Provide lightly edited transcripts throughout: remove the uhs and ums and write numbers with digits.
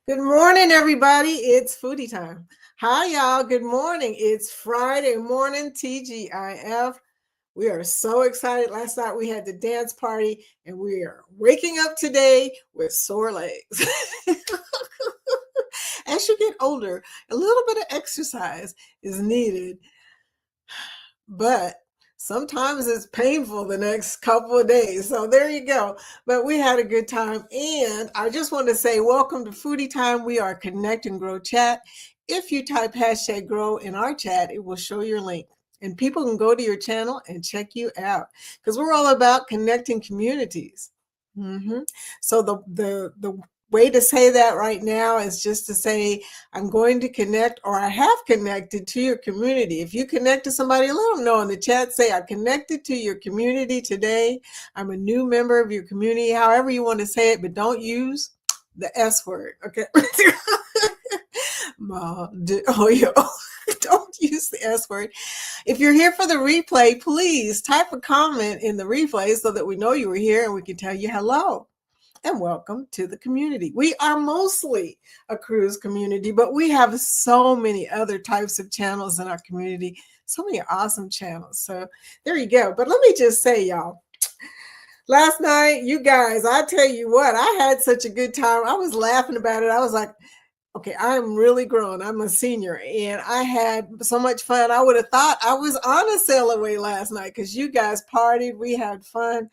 Good morning, everybody. It's foodie time. Hi, y'all. Good morning. It's Friday morning, TGIF. We are so excited. Last night we had the dance party, and we are waking up today with sore legs. As you get older, a little bit of exercise is needed, but sometimes it's painful the next couple of days. So there you go. But we had a good time. And I just want to say, welcome to Foodie Time. We are Connect and Grow Chat. If you type hashtag grow in our chat, it will show your link. And people can go to your channel and check you out because we're all about connecting communities. So the way to say that right now is just to say, I'm going to connect, or I have connected to your community. If you connect to somebody, let them know in the chat. Say, I connected to your community today. I'm a new member of your community, however you want to say it, but don't use the S word, okay? Don't use the S word. If you're here for the replay, please type a comment in the replay so that we know you were here and we can tell you hello. And welcome to the community. We are mostly a cruise community, but we have so many other types of channels in our community, so many awesome channels. So there you go. But let me just say, y'all, last night, you guys, I tell you what, I had such a good time. I was laughing about it. I was like, okay, I'm really grown. I'm a senior, and I had so much fun. I would have thought I was on a sail away last night because you guys partied. We had fun.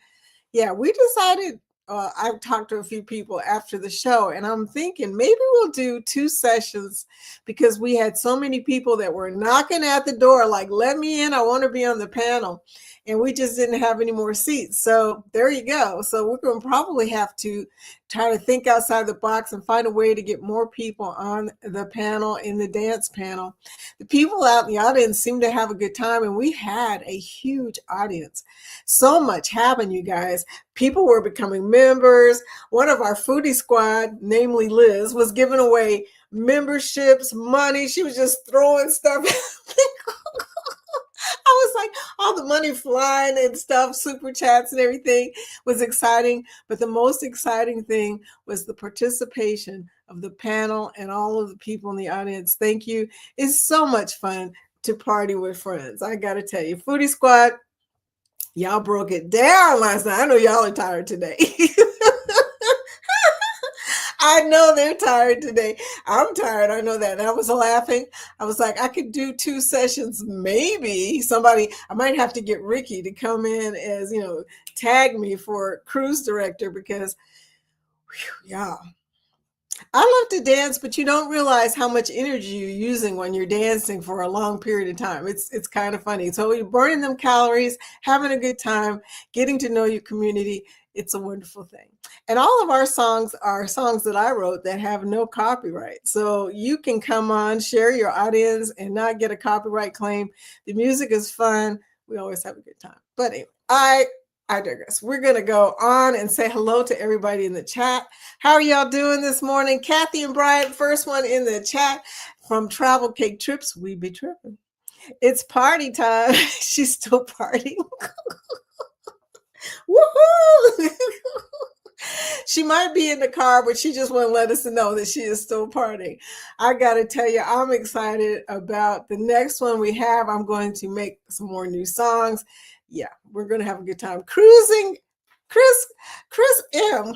Yeah, we decided. I've talked to a few people after the show, and I'm thinking maybe we'll do 2 sessions because we had so many people that were knocking at the door, like, let me in, I want to be on the panel. And we just didn't have any more seats. So there you go. So we're going to probably have to try to think outside the box and find a way to get more people on the panel, in the dance panel. The people out in the audience seemed to have a good time, and we had a huge audience. So much happened, you guys. People were becoming members. One of our foodie squad, namely Liz, was giving away memberships, money. She was just throwing stuff. I was like, all the money flying and stuff, super chats and everything was exciting. But the most exciting thing was the participation of the panel and all of the people in the audience. Thank you. It's so much fun to party with friends. I got to tell you, Foodie Squad, y'all broke it down last night. I know y'all are tired today. I know they're tired today. I'm tired. I know that. And I was laughing. I was like, I could do 2 sessions. Maybe somebody, I might have to get Ricky to come in as, tag me for cruise director because, yeah. I love to dance, but you don't realize how much energy you're using when you're dancing for a long period of time. It's kind of funny. So you're burning them calories, having a good time, getting to know your community. It's a wonderful thing. And all of our songs are songs that I wrote that have no copyright. So you can come on, share your audience, and not get a copyright claim. The music is fun. We always have a good time. But anyway, I digress. We're going to go on and say hello to everybody in the chat. How are y'all doing this morning? Kathy and Brian, first one in the chat from Travel Cake Trips. We be tripping. It's party time. She's still partying. Woohoo! She might be in the car, but she just want to let us know that she is still partying. I got to tell you, I'm excited about the next one we have. I'm going to make some more new songs. Yeah, we're going to have a good time. Cruising Chris M.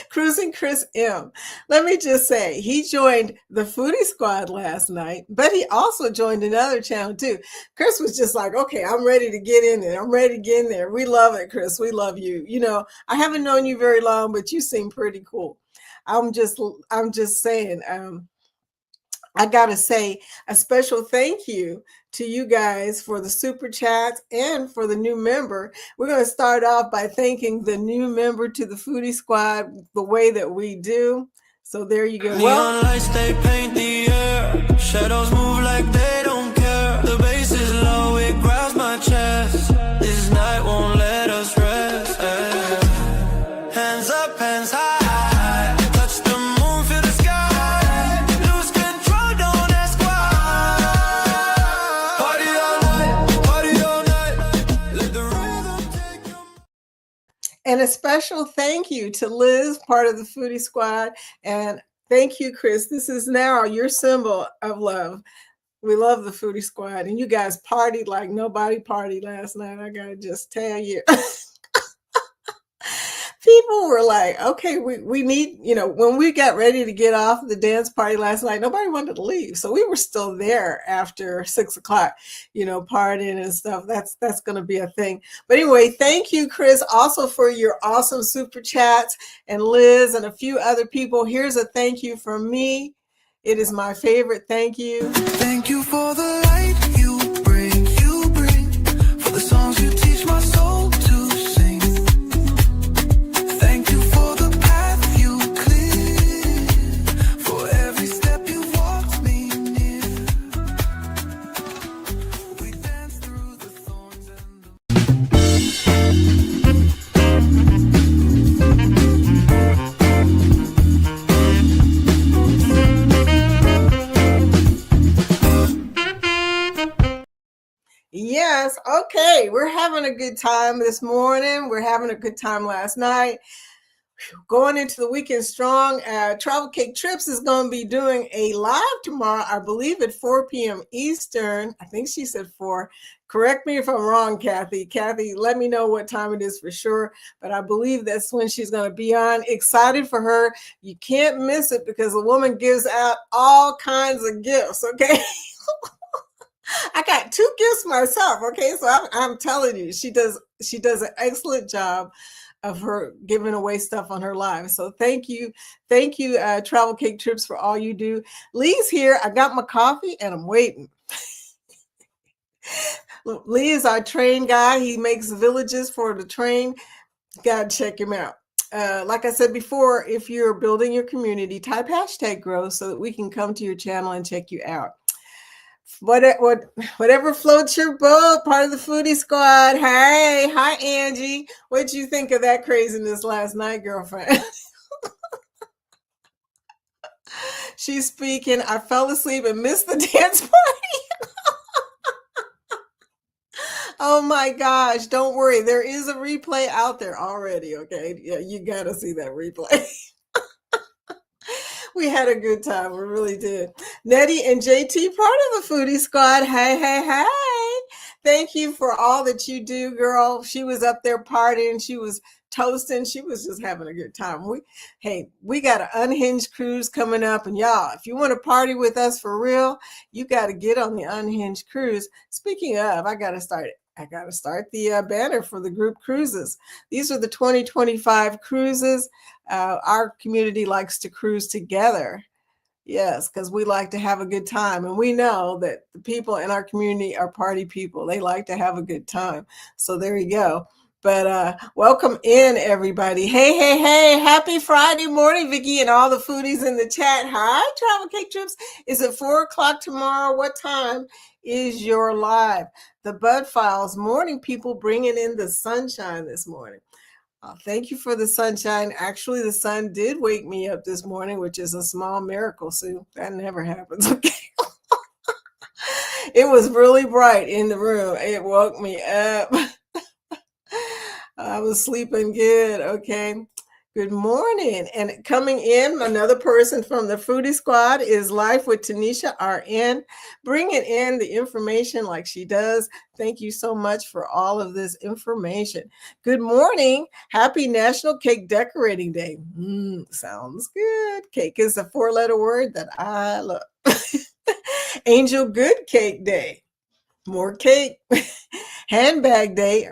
Cruising Chris M. Let me just say, he joined the Foodie Squad last night, but he also joined another channel too. Chris was just like, okay, I'm ready to get in there. I'm ready to get in there. We love it, Chris. We love you. I haven't known you very long, but you seem pretty cool. I'm just saying, I got to say a special thank you to you guys for the super chats and for the new member. We're going to start off by thanking the new member to the Foodie Squad the way that we do. So there you go. Neon lights, they paint the air. Shadows move like they don't care. The bass is low, it grabs my chest. This night won't let us rest. Hands up, hands high. And a special thank you to Liz, part of the Foodie Squad, and Thank you, Chris. This is now your symbol of love. We love the Foodie Squad, and you guys partied like nobody partied last night. I gotta just tell you. People were like, okay, we need, when we got ready to get off the dance party last night, nobody wanted to leave. So we were still there after 6 o'clock, partying and stuff. That's going to be a thing. But anyway, thank you, Chris, also for your awesome super chats, and Liz and a few other people. Here's a thank you from me. It is my favorite thank you. Thank you for the light you bring, for the songs you teach my soul to sing. Thank you for the path you clear, for every step you walked me near. We dance through the thorns Yes. Okay. We're having a good time this morning. We're having a good time last night. Going into the weekend strong. Travel Cake Trips is going to be doing a live tomorrow, I believe at 4 p.m. Eastern. I think she said 4. Correct me if I'm wrong, Kathy. Kathy, let me know what time it is for sure. But I believe that's when she's going to be on. Excited for her. You can't miss it because the woman gives out all kinds of gifts, okay? I got 2 gifts myself, okay? So I'm telling you, she does an excellent job of her giving away stuff on her live. So thank you, Travel Cake Trips, for all you do. Lee's here. I got my coffee and I'm waiting. Lee is our train guy. He makes villages for the train. You gotta check him out. Like I said before, if you're building your community, type #growth so that we can come to your channel and check you out. Whatever floats your boat, part of the Foodie Squad. Hey, hi Angie. What'd you think of that craziness last night, girlfriend? She's speaking. I fell asleep and missed the dance party. Oh my gosh, don't worry. There is a replay out there already, okay? Yeah, you gotta see that replay. We had a good time. We really did. Nettie and JT, part of the Foodie Squad. Hey, hey, hey. Thank you for all that you do, girl. She was up there partying. She was toasting. She was just having a good time. We got an unhinged cruise coming up. And y'all, if you want to party with us for real, you got to get on the unhinged cruise. Speaking of, I got to start the banner for the group cruises. These are the 2025 cruises. Our community likes to cruise together. Yes, because we like to have a good time. And we know that the people in our community are party people. They like to have a good time. So there you go. But welcome in, everybody. Hey, hey, hey. Happy Friday morning, Vicki, and all the foodies in the chat. Hi, Travel Cake Trips. Is it 4 o'clock tomorrow? What time is your live? The Bud Files morning people bringing in the sunshine this morning. Thank you for the sunshine. Actually, the sun did wake me up this morning, which is a small miracle, Sue. That never happens. Okay. It was really bright in the room. It woke me up. I was sleeping good. Okay. Good morning. And coming in, another person from the Foodie Squad is Life with Tanisha RN, bringing in the information like she does. Thank you so much for all of this information. Good morning. Happy National Cake Decorating Day. Sounds good. Cake is a 4-letter word that I love. Angel Good Cake Day. More cake. Handbag Day.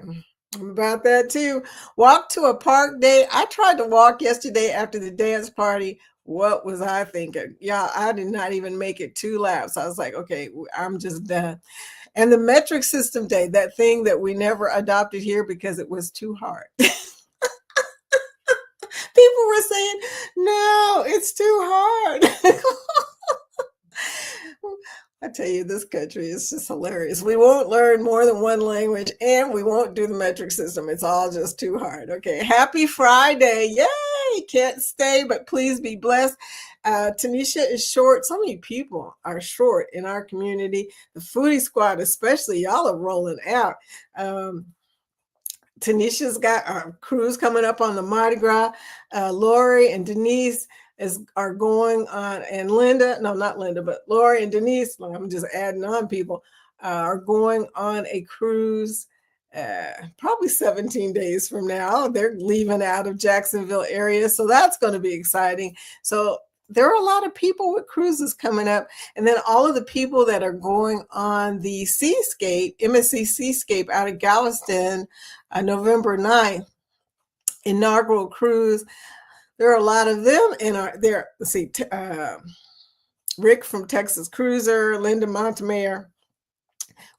I'm about that too. Walk to a park day. I tried to walk yesterday after the dance party. What was I thinking? Yeah, I did not even make it 2 laps. I was like, okay, I'm just done. And the metric system day, that thing that we never adopted here because it was too hard. People were saying, no, it's too hard. I tell you, this country is just hilarious. We won't learn more than 1 language, and we won't do the metric system. It's all just too hard. Okay, happy Friday. Yay! Can't stay, but please be blessed. Tanisha is short. So many people are short in our community. The Foodie Squad especially, y'all are rolling out. Tanisha's got a cruise coming up on the Mardi Gras. Lori and Denise, are going on, and Linda, no, not Linda, but Lori and Denise, I'm just adding on people, are going on a cruise probably 17 days from now. They're leaving out of Jacksonville area, so that's going to be exciting. So there are a lot of people with cruises coming up, and then all of the people that are going on the Seascape, MSC Seascape out of Galveston, November 9th, inaugural cruise. There are a lot of them in our there. Let's see, Rick from Texas Cruiser, Linda Montemayor.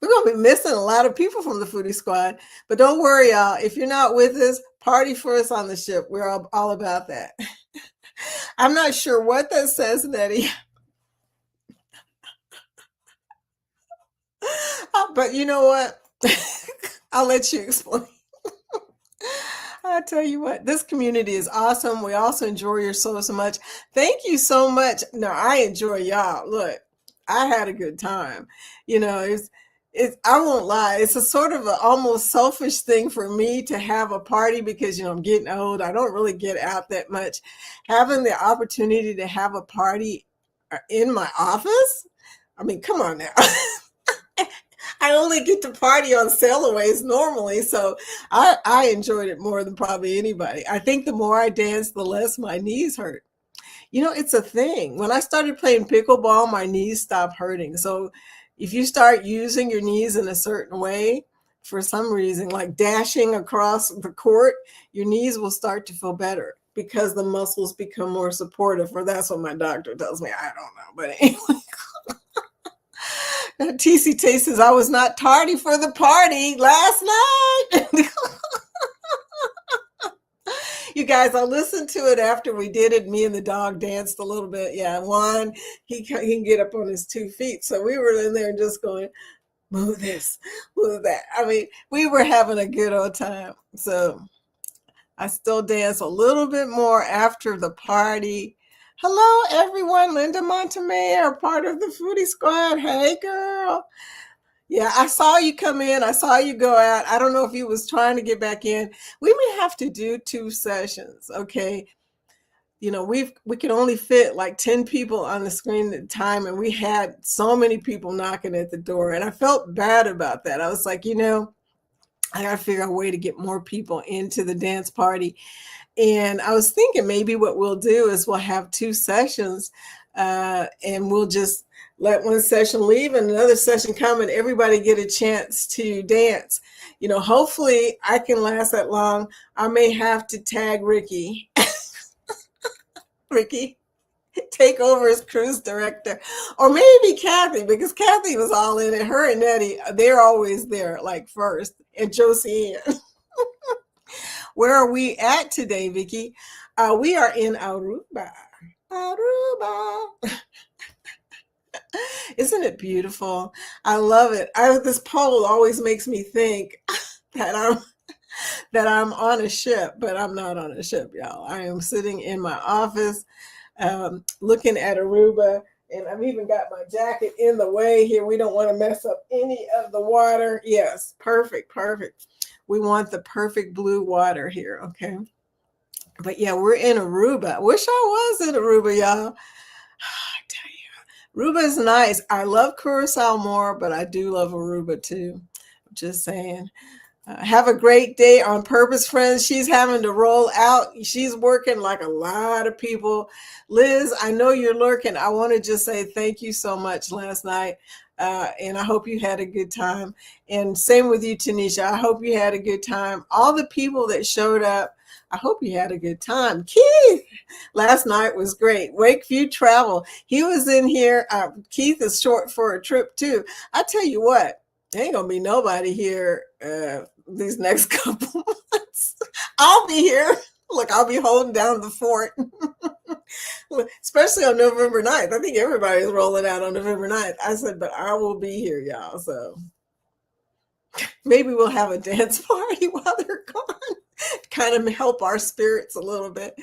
We're going to be missing a lot of people from the Foodie Squad, but don't worry, y'all. If you're not with us, party for us on the ship. We're all about that. I'm not sure what that says, Nettie. But you know what? I'll let you explain. I tell you what, this community is awesome. We also enjoy your show so much. Thank you so much. No, I enjoy y'all. Look, I had a good time. You know, it's I won't lie. It's a sort of an almost selfish thing for me to have a party because, you know, I'm getting old. I don't really get out that much. Having the opportunity to have a party in my office, I mean, come on now. I only get to party on sailaways normally, so I enjoyed it more than probably anybody. I think the more I dance, the less my knees hurt. You know, it's a thing. When I started playing pickleball, my knees stopped hurting. So if you start using your knees in a certain way, for some reason, like dashing across the court, your knees will start to feel better because the muscles become more supportive, or that's what my doctor tells me. I don't know, but anyway. TC Tay says, I was not tardy for the party last night. You guys, I listened to it after we did it. Me and the dog danced a little bit. Yeah, Juan, he can get up on his 2 feet. So we were in there just going, move this, move that. I mean, we were having a good old time. So I still dance a little bit more after the party. Hello, everyone. Linda Montemayor, part of the Foodie Squad. Hey, girl. Yeah, I saw you come in. I saw you go out. I don't know if you was trying to get back in. We may have to do 2 sessions, okay? You know, we can only fit like 10 people on the screen at a time, and we had so many people knocking at the door, and I felt bad about that. I was like, you know, I got to figure out a way to get more people into the dance party. And I was thinking maybe what we'll do is we'll have 2 sessions and we'll just let one session leave and another session come and everybody get a chance to dance. You know, hopefully I can last that long. I may have to tag Ricky. Ricky, take over as cruise director. Or maybe Kathy, because Kathy was all in it. Her and Nettie, they're always there, like first. And Josie Ann. Where are we at today, Vicki? We are in Aruba. Aruba. Isn't it beautiful? I love it. This pole always makes me think that I'm on a ship, but I'm not on a ship, y'all. I am sitting in my office looking at Aruba, and I've even got my jacket in the way here. We don't want to mess up any of the water. Yes, perfect, perfect. We want the perfect blue water here, okay? But yeah, we're in Aruba. Wish I was in Aruba, y'all. I tell you, Aruba is nice. I love Curacao more, but I do love Aruba too. I'm just saying. Have a great day on purpose, friends. She's having to roll out. She's working like a lot of people. Liz, I know you're lurking. I want to just say thank you so much last night. And I hope you had a good time. And same with you, Tanisha. I hope you had a good time. All the people that showed up, I hope you had a good time. Keith, last night was great. Wakeview Travel. He was in here. Keith is short for a trip too. I tell you what, there ain't gonna be nobody here these next couple months. I'll be here. Look, I'll be holding down the fort. Especially on November 9th. I think everybody's rolling out on November 9th. I said, but I will be here, y'all. So maybe we'll have a dance party while they're gone. Kind of help our spirits a little bit.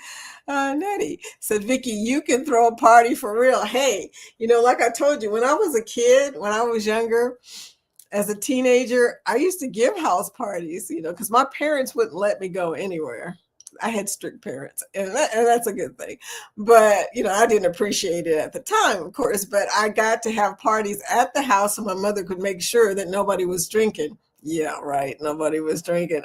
Nettie said, Vicki, you can throw a party for real. Hey, you know, like I told you, when I was a kid, when I was younger, as a teenager, I used to give house parties, you know, because my parents wouldn't let me go anywhere. I had strict parents, and that's a good thing. But, I didn't appreciate it at the time, of course, but I got to have parties at the house so my mother could make sure that nobody was drinking. Yeah, right. Nobody was drinking.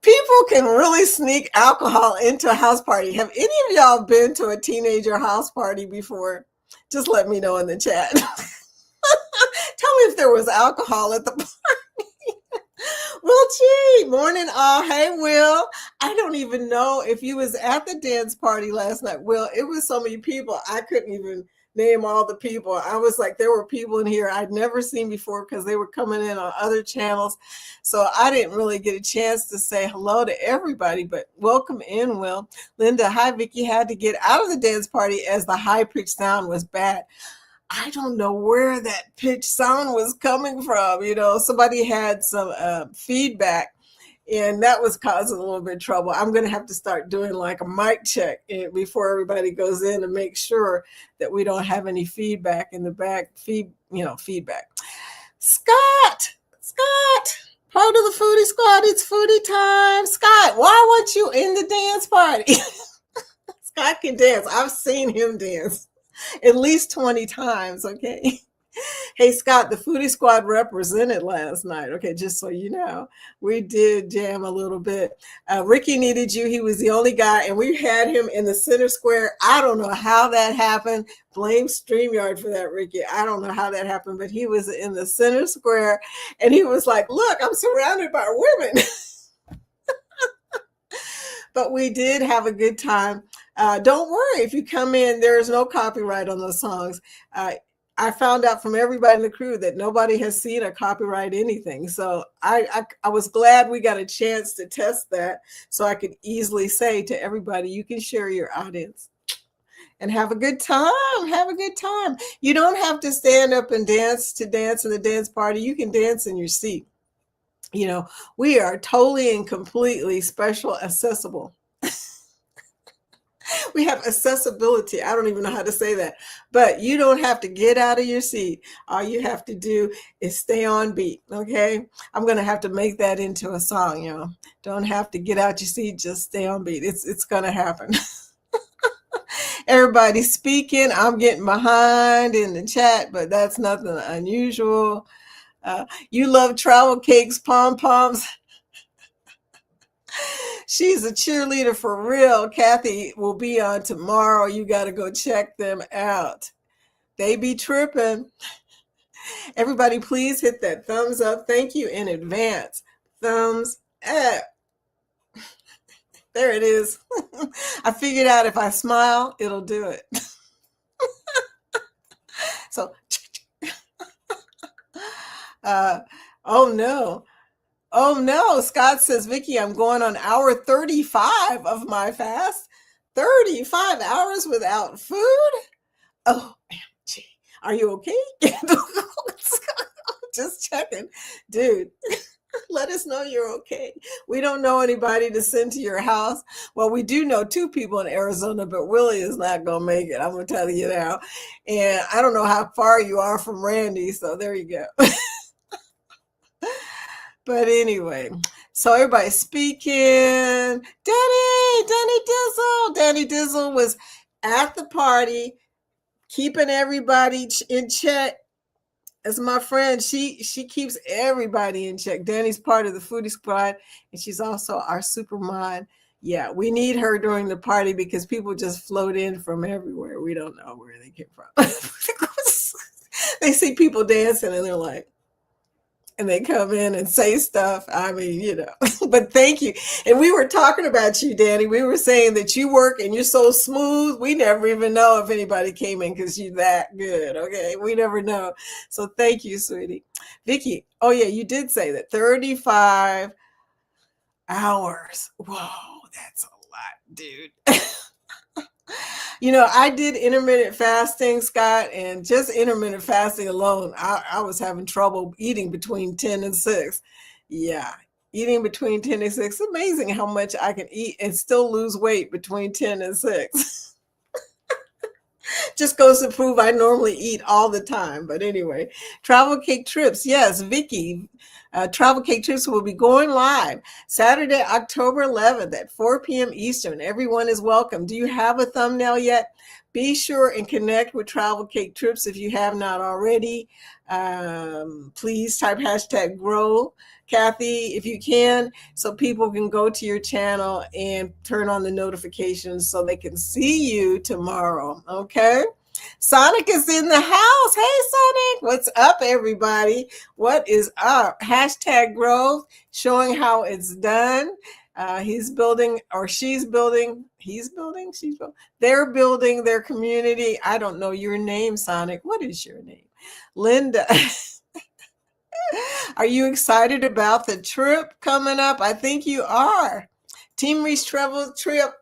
People can really sneak alcohol into a house party. Have any of y'all been to a teenager house party before? Just let me know in the chat. Tell me if there was alcohol at the party. Will G, morning all. Hey, Will. I don't even know if you was at the dance party last night. Will, it was so many people. I couldn't even name all the people. I was like, there were people in here I'd never seen before because they were coming in on other channels. So I didn't really get a chance to say hello to everybody, but welcome in, Will. Linda, hi, Vicky. Had to get out of the dance party as the high-pitched sound was bad. I don't know where that pitch sound was coming from. Somebody had some feedback, and that was causing a little bit of trouble. I'm going to have to start doing like a mic check before everybody goes in to make sure that we don't have any feedback in the back. Feedback. Scott, part of the Foodie Squad. It's Foodie Time. Scott, why weren't you in the dance party? Scott can dance. I've seen him dance at least 20 times, okay? Hey, Scott, the Foodie Squad represented last night, okay, just so you know. We did jam a little bit. Ricky needed you. He was the only guy, and we had him in the center square. I don't know how that happened. Blame StreamYard for that, Ricky. I don't know how that happened, but he was in the center square, and he was like, look, I'm surrounded by women. But we did have a good time. Don't worry, if you come in, there is no copyright on those songs. I found out from everybody in the crew that nobody has seen a copyright anything. So I was glad we got a chance to test that so I could easily say to everybody, you can share your audience and have a good time. Have a good time. You don't have to stand up and dance in the dance party. You can dance in your seat. We are totally and completely special accessible. We have accessibility. I don't even know how to say that, but you don't have to get out of your seat. All you have to do is stay on beat. Okay. I'm going to have to make that into a song. Don't have to get out your seat. Just stay on beat. It's going to happen. Everybody's speaking. I'm getting behind in the chat, but that's nothing unusual. You love travel cakes, pom-poms. She's a cheerleader for real. Kathy will be on tomorrow. You got to go check them out. They be tripping. Everybody, please hit that thumbs up. Thank you in advance. Thumbs up. There it is. I figured out if I smile, it'll do it. So, oh no. Oh no, Scott says, Vicky, I'm going on hour 35 of my fast. 35 hours without food? OMG. Are you okay? Just checking. Dude, let us know you're okay. We don't know anybody to send to your house. Well, we do know 2 people in Arizona, but Willie is not going to make it. I'm going to tell you now. And I don't know how far you are from Randy, so there you go. But anyway, so everybody's speaking. Danny Dizzle was at the party, keeping everybody in check. As my friend, she keeps everybody in check. Danny's part of the Foodie Squad, and she's also our super mod. Yeah, we need her during the party because people just float in from everywhere. We don't know where they came from. They see people dancing and they're like, and they come in and say stuff. I mean, but thank you. And we were talking about you, Danny. We were saying that you work and you're so smooth. We never even know if anybody came in because you're that good. Okay. We never know. So thank you, sweetie. Vicky. Oh yeah. You did say that 35 hours. Whoa. That's a lot, dude. I did intermittent fasting, Scott, and just intermittent fasting alone, I was having trouble eating between 10 and 6. Yeah, eating between 10 and 6. It's amazing how much I can eat and still lose weight between 10 and 6. Just goes to prove I normally eat all the time. But anyway, travel cake trips. Yes, Vicky. Travel Cake Trips will be going live Saturday, October 11th at 4 p.m. Eastern. Everyone is welcome. Do you have a thumbnail yet? Be sure and connect with Travel Cake Trips if you have not already. Please type hashtag grow, Kathy, if you can, so people can go to your channel and turn on the notifications so they can see you tomorrow. Okay. Sonic is in the house. Hey, Sonic. What's up, everybody? What is up? Hashtag growth, showing how it's done. He's building, or she's building, he's building, she's building. They're building their community. I don't know your name, Sonic. What is your name? Linda. Are you excited about the trip coming up? I think you are. Team Reese Travels trip.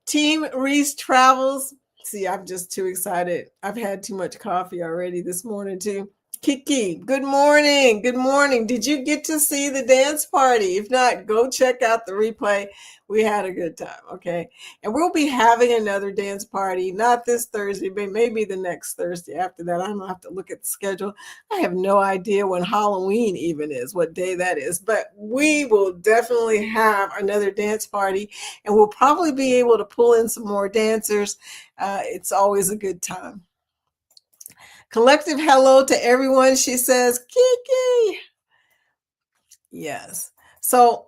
Team Reese Travels. See, I'm just too excited. I've had too much coffee already this morning, too. Kiki, good morning. Good morning. Did you get to see the dance party? If not, go check out the replay. We had a good time, okay? And we'll be having another dance party, not this Thursday, but maybe the next Thursday after that. I'm going to have to look at the schedule. I have no idea when Halloween even is, what day that is. But we will definitely have another dance party, and we'll probably be able to pull in some more dancers. It's always a good time. Collective hello to everyone, she says. Kiki. Yes. So,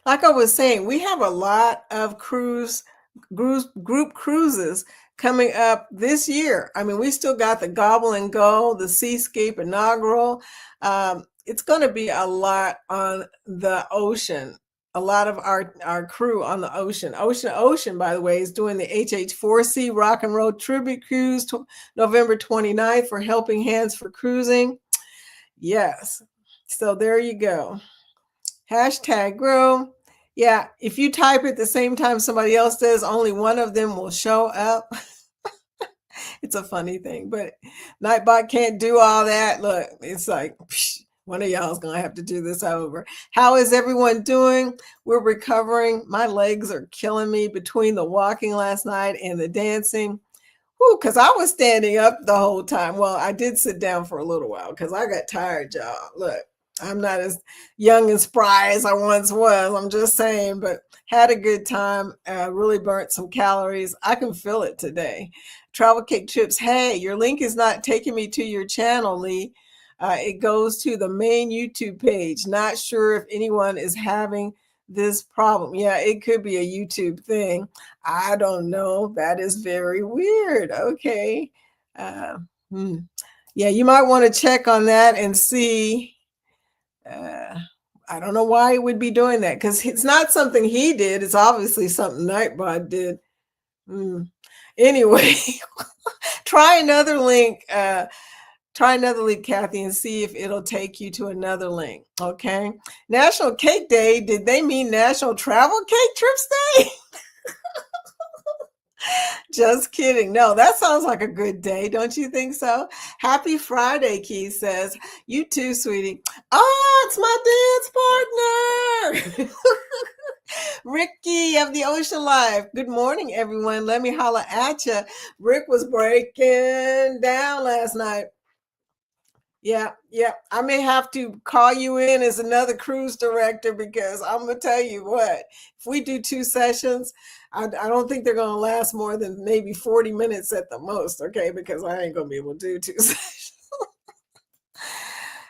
like I was saying, we have a lot of group cruises coming up this year. I mean, we still got the Gobble and Go, the Seascape inaugural. It's going to be a lot on the ocean. A lot of our crew on the ocean. Ocean, by the way, is doing the HH4C Rock and Roll Tribute Cruise November 29th for Helping Hands for Cruising. Yes. So there you go. Hashtag grow. Yeah, if you type at the same time somebody else does, only one of them will show up. It's a funny thing, but Nightbot can't do all that. Look, it's like, one of y'all is going to have to do this over. How is everyone doing? We're recovering. My legs are killing me between the walking last night and the dancing. Because I was standing up the whole time. Well, I did sit down for a little while because I got tired, y'all. Look, I'm not as young and spry as I once was. I'm just saying, but had a good time. Really burnt some calories. I can feel it today. Travel Cake Trips. Hey, your link is not taking me to your channel, Lee. It goes to the main YouTube page. Not sure if anyone is having this problem. Yeah, it could be a YouTube thing. I don't know. That is very weird. Okay. Yeah, you might want to check on that and see. I don't know why he would be doing that, because it's not something he did. It's obviously something Nightbot did. Anyway, try another link. Try another link, Kathy, and see if it'll take you to another link. Okay. National Cake Day. Did they mean National Travel Cake Trips Day? Just kidding. No, that sounds like a good day. Don't you think so? Happy Friday, Keith says. You too, sweetie. Oh, it's my dance partner. Ricky of the Ocean Life. Good morning, everyone. Let me holla at you. Rick was breaking down last night. Yeah. I may have to call you in as another cruise director, because I'm going to tell you what, if we do 2 sessions, I don't think they're going to last more than maybe 40 minutes at the most, okay? Because I ain't going to be able to do 2 sessions.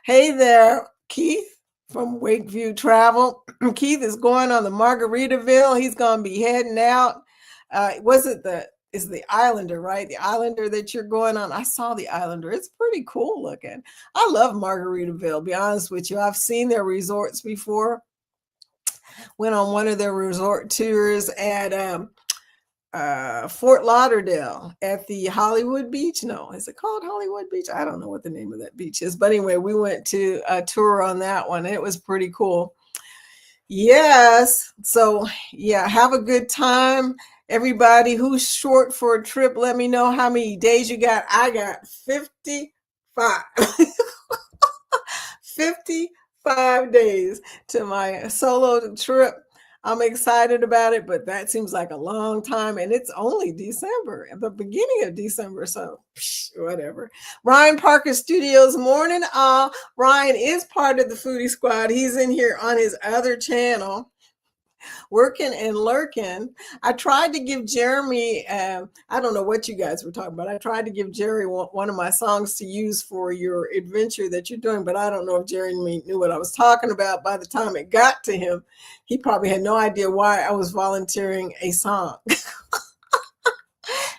Hey there, Keith from Wakeview Travel. Keith is going on the Margaritaville. He's going to be heading out. Is the Islander, right? The Islander that you're going on. I saw the Islander. It's pretty cool looking. I love Margaritaville, be honest with you. I've seen their resorts before. Went on one of their resort tours at Fort Lauderdale at the Hollywood Beach. No, is it called Hollywood Beach? I don't know what the name of that beach is. But anyway, we went to a tour on that one. It was pretty cool. Yes. So, yeah, have a good time. Everybody who's short for a trip, let me know how many days you got. I got 55. 55 days to my solo trip. I'm excited about it, but that seems like a long time, and it's only December, at the beginning of December, so whatever. Ryan Parker Studios morning. Ryan is part of the Foodie Squad. He's in here on his other channel, working and lurking. I tried to give Jeremy, I don't know what you guys were talking about. I tried to give Jerry one of my songs to use for your adventure that you're doing, but I don't know if Jerry knew what I was talking about. By the time it got to him, he probably had no idea why I was volunteering a song.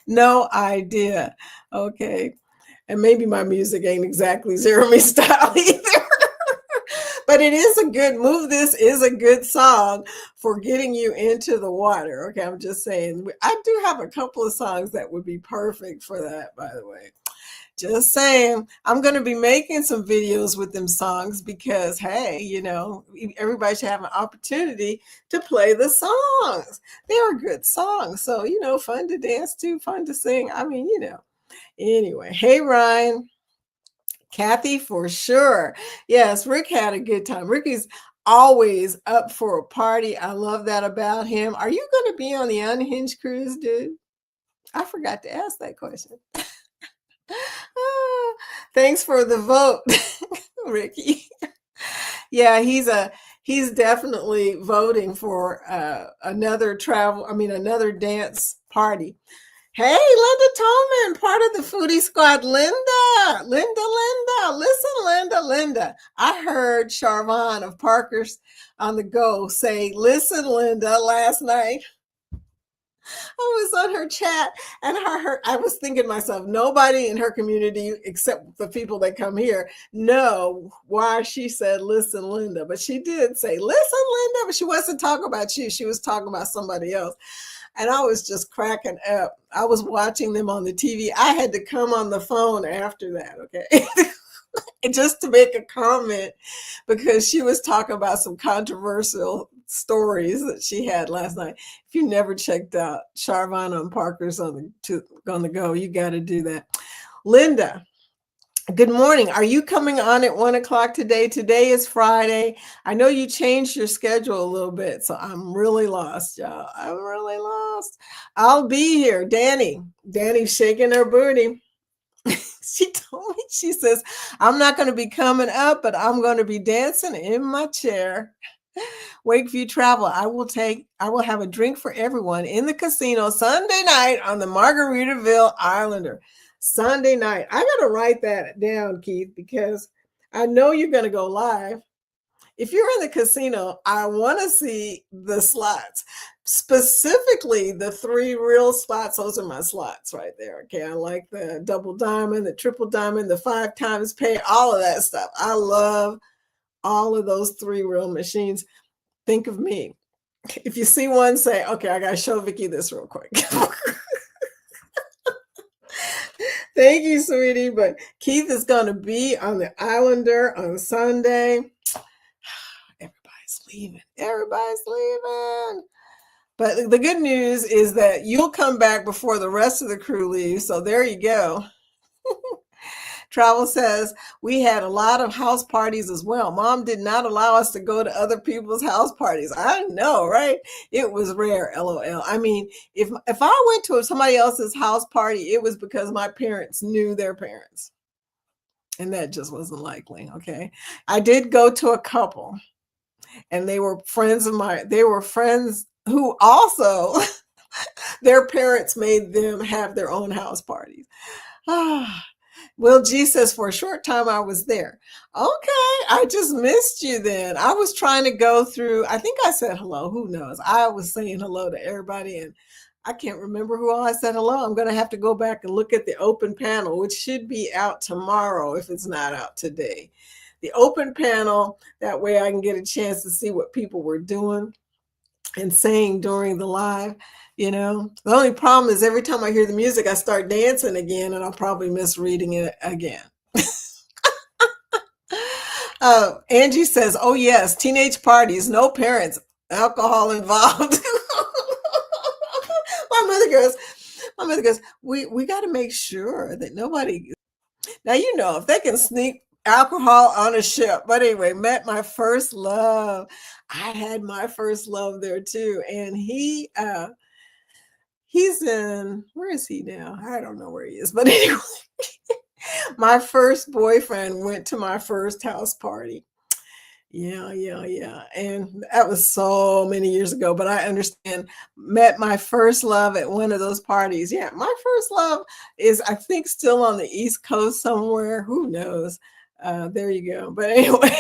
No idea. Okay. And maybe my music ain't exactly Jeremy style either. But it is a good move. This is a good song for getting you into the water. Okay, I'm just saying. I do have a couple of songs that would be perfect for that, by the way. Just saying. I'm going to be making some videos with them songs because, hey, you know, everybody should have an opportunity to play the songs. They are good songs. So, you know, fun to dance to, fun to sing. I mean, you know. Anyway, hey, Ryan. Kathy, for sure. Yes, Rick had a good time. Ricky's always up for a party. I love that about him. Are you going to be on the Unhinged cruise, dude? I forgot to ask that question. Thanks for the vote, Ricky. Yeah, he's definitely voting for another dance party. Hey, Linda Tolman, part of the Foodie Squad. Linda. Listen, Linda. I heard Charvon of Parker's on the Go say, listen, Linda, last night. I was on her chat and I was thinking to myself, nobody in her community, except the people that come here, know why she said, listen, Linda. But she did say, listen, Linda, but she wasn't talking about you. She was talking about somebody else. And I was just cracking up. I was watching them on the TV. I had to come on the phone after that, okay? Just to make a comment because she was talking about some controversial stories that she had last night. If you never checked out Charvon on Parker's on the Go, you got to do that. Linda, good morning. Are you coming on at 1 o'clock today? Today is Friday. I know you changed your schedule a little bit, so I'm really lost, y'all. I'm really lost. I'll be here. Danny's shaking her booty. She told me, she says, I'm not going to be coming up, but I'm going to be dancing in my chair. Wakeview Travel. I will have a drink for everyone in the casino Sunday night on the Margaritaville Islander. Sunday night. I got to write that down, Keith, because I know you're going to go live. If you're in the casino, I want to see the slots, specifically the 3 real slots. Those are my slots right there. Okay. I like the double diamond, the triple diamond, the 5 times pay, all of that stuff. I love all of those 3 real machines. Think of me. If you see one, say, okay, I got to show Vicky this real quick. Thank you, sweetie. But Keith is going to be on the Islander on Sunday. Everybody's leaving. But the good news is that you'll come back before the rest of the crew leaves. So there you go. Travel says, we had a lot of house parties as well. Mom did not allow us to go to other people's house parties. I know, right? It was rare, LOL. I mean, if I went to somebody else's house party, it was because my parents knew their parents. And that just wasn't likely, okay? I did go to a couple. And they were friends of mine. They were friends who also, their parents made them have their own house parties. Will G says, for a short time I was there. Okay, I just missed you then. I was trying to go through, I think I said hello. Who knows? I was saying hello to everybody, and I can't remember who all I said hello. I'm going to have to go back and look at the open panel, which should be out tomorrow if it's not out today. The open panel, that way I can get a chance to see what people were doing and saying during the live. You know, the only problem is every time I hear the music, I start dancing again, and I'll probably miss reading it again. Angie says, oh yes, teenage parties, no parents, alcohol involved. my mother goes, we got to make sure that nobody, now, you know, if they can sneak alcohol on a ship. But anyway, met my first love. I had my first love there too. And he's in, where is he now? I don't know where he is. But anyway, my first boyfriend went to my first house party. Yeah. And that was so many years ago, but I understand. Met my first love at one of those parties. Yeah, my first love is, I think, still on the East Coast somewhere. Who knows? There you go. But anyway,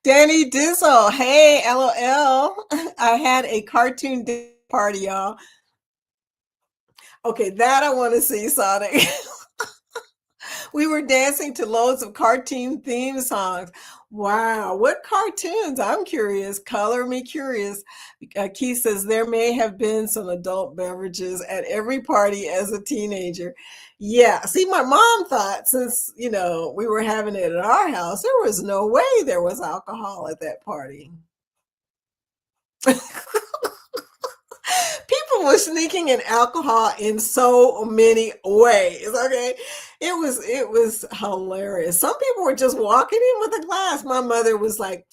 Danny Dizzle. Hey, LOL. I had a cartoon party, y'all. Okay, that I want to see, Sonic. We were dancing to loads of cartoon theme songs. Wow, what cartoons? I'm curious. Color me curious. Keith says there may have been some adult beverages at every party as a teenager. Yeah, see, my mom thought since, we were having it at our house, there was no way there was alcohol at that party. People were sneaking in alcohol in so many ways. Okay, it was hilarious. Some people were just walking in with a glass. My mother was like,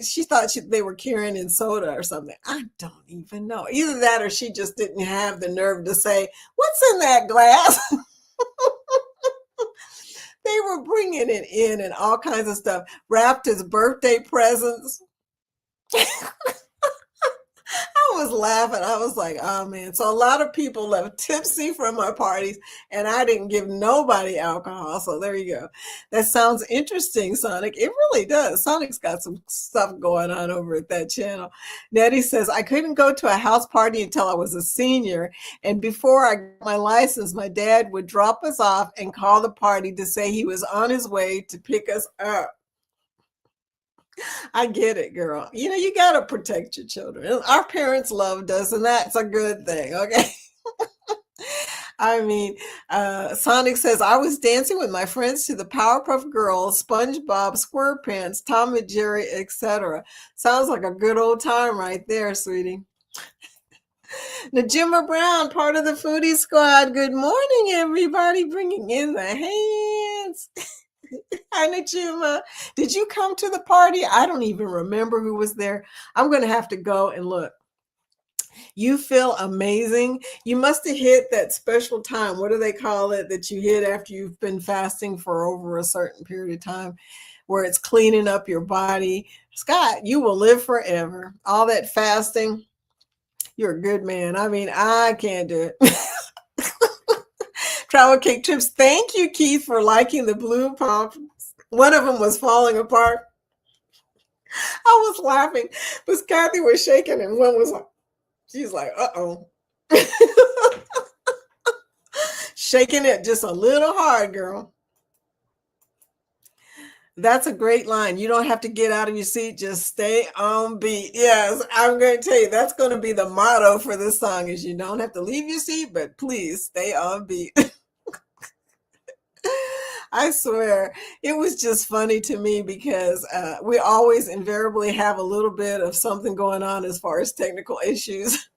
she thought they were carrying in soda or something. I don't even know. Either that or she just didn't have the nerve to say, "What's in that glass?" They were bringing it in and all kinds of stuff. Wrapped as birthday presents. I was laughing. I was like, oh man. So a lot of people left tipsy from my parties, and I didn't give nobody alcohol. So there you go. That sounds interesting, Sonic. It really does. Sonic's got some stuff going on over at that channel. Nettie says, I couldn't go to a house party until I was a senior. And before I got my license, my dad would drop us off and call the party to say he was on his way to pick us up. I get it, girl. You got to protect your children. Our parents loved us, and that's a good thing, okay? I mean, Sonic says, I was dancing with my friends to the Powerpuff Girls, SpongeBob, SquarePants, Tom and Jerry, etc. Sounds like a good old time right there, sweetie. Najima Brown, part of the Foodie Squad. Good morning, everybody. Bringing in the hands. Hi, Najima. Did you come to the party? I don't even remember who was there. I'm going to have to go and look. You feel amazing. You must have hit that special time. What do they call it that you hit after you've been fasting for over a certain period of time, where it's cleaning up your body? Scott, you will live forever. All that fasting, you're a good man. I mean, I can't do it. Travel Cake Trips. Thank you, Keith, for liking the blue pump. One of them was falling apart. I was laughing because Kathy was shaking and one was like, she's like, uh-oh. Shaking it just a little hard, girl. That's a great line. You don't have to get out of your seat. Just stay on beat. Yes, I'm going to tell you, that's going to be the motto for this song is you don't have to leave your seat, but please stay on beat. I swear, it was just funny to me because we always invariably have a little bit of something going on as far as technical issues.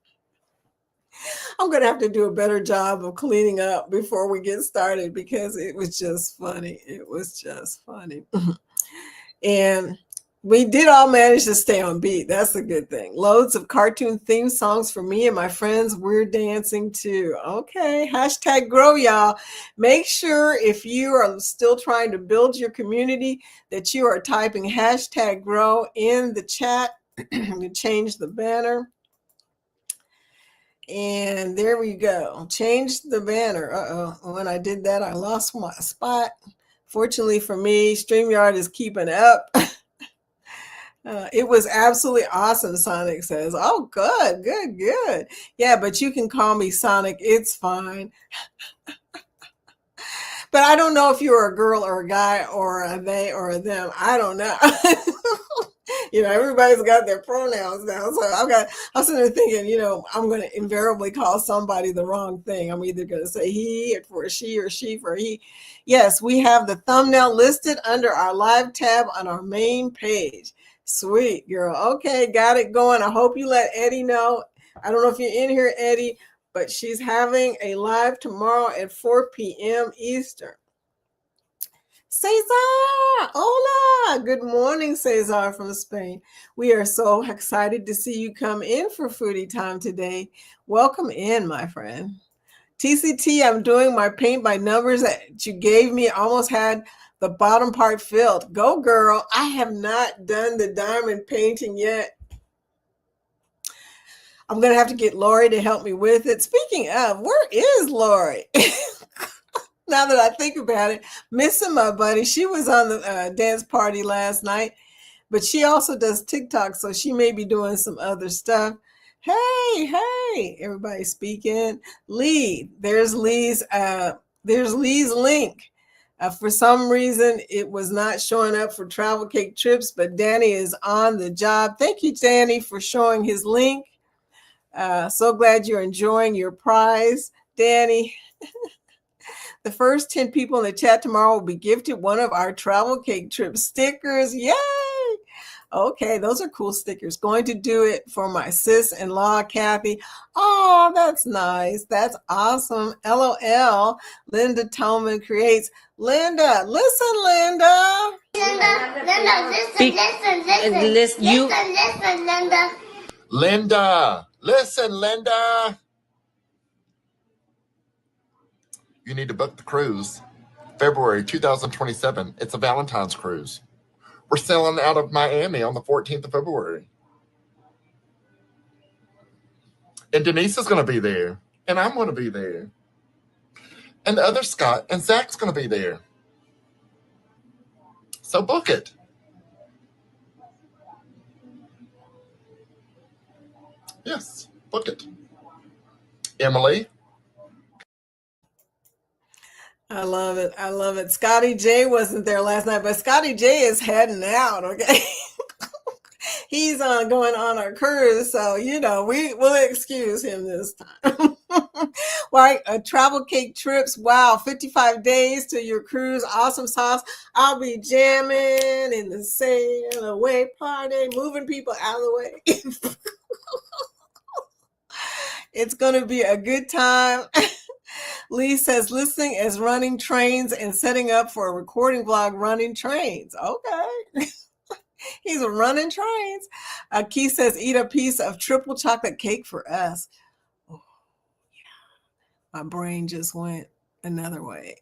I'm going to have to do a better job of cleaning up before we get started because it was just funny. It was just funny. And we did all manage to stay on beat. That's a good thing. Loads of cartoon theme songs for me and my friends. We're dancing too. Okay. Hashtag grow, y'all. Make sure if you are still trying to build your community that you are typing hashtag grow in the chat to change the banner. And there we go. Change the banner. Uh-oh. When I did that, I lost my spot. Fortunately for me, StreamYard is keeping up. It was absolutely awesome, Sonic says. Oh, good. Yeah, but you can call me Sonic. It's fine. But I don't know if you're a girl or a guy or a they or a them. I don't know. Everybody's got their pronouns now. So I'm sitting there thinking, I'm going to invariably call somebody the wrong thing. I'm either going to say he for she or she for he. Yes, we have the thumbnail listed under our live tab on our main page. Sweet, girl. Okay, got it going. I hope you let Eddie know. I don't know if you're in here, Eddie, but she's having a live tomorrow at 4 p.m. Eastern. Cesar, hola. Good morning, Cesar from Spain. We are so excited to see you come in for Foodie Time today. Welcome in, my friend. TCT, I'm doing my paint by numbers that you gave me. Almost had the bottom part filled. Go, girl. I have not done the diamond painting yet. I'm going to have to get Lori to help me with it. Speaking of, where is Lori? Now that I think about it, missing my buddy. She was on the dance party last night, but she also does TikTok, so she may be doing some other stuff. Hey, everybody speaking. Lee, there's Lee's link. For some reason, it was not showing up for travel cake trips, but Danny is on the job. Thank you, Danny, for showing his link. So glad you're enjoying your prize, Danny. The first 10 people in the chat tomorrow will be gifted one of our travel cake trip stickers. Yay! Okay, those are cool stickers. Going to do it for my sis-in-law, Kathy. Oh, that's nice. That's awesome. LOL. Linda Tolman creates. Linda, listen, Linda. Linda, listen, Linda. Linda, listen, Linda. You need to book the cruise. February 2027. It's a Valentine's cruise. We're sailing out of Miami on the 14th of February. And Denise is going to be there. And I'm going to be there. And the other Scott and Zach's going to be there. So book it. Yes, book it. Emily? I love it. I love it. Scotty J wasn't there last night, but Scotty J is heading out, okay? He's going on our cruise, so, we will excuse him this time. Right, travel cake trips. Wow, 55 days to your cruise. Awesome sauce. I'll be jamming in the sail away party, moving people out of the way. It's going to be a good time. Lee says, listening as running trains and setting up for a recording vlog running trains. Okay. He's running trains. Keith says, eat a piece of triple chocolate cake for us. Oh, yeah. My brain just went another way.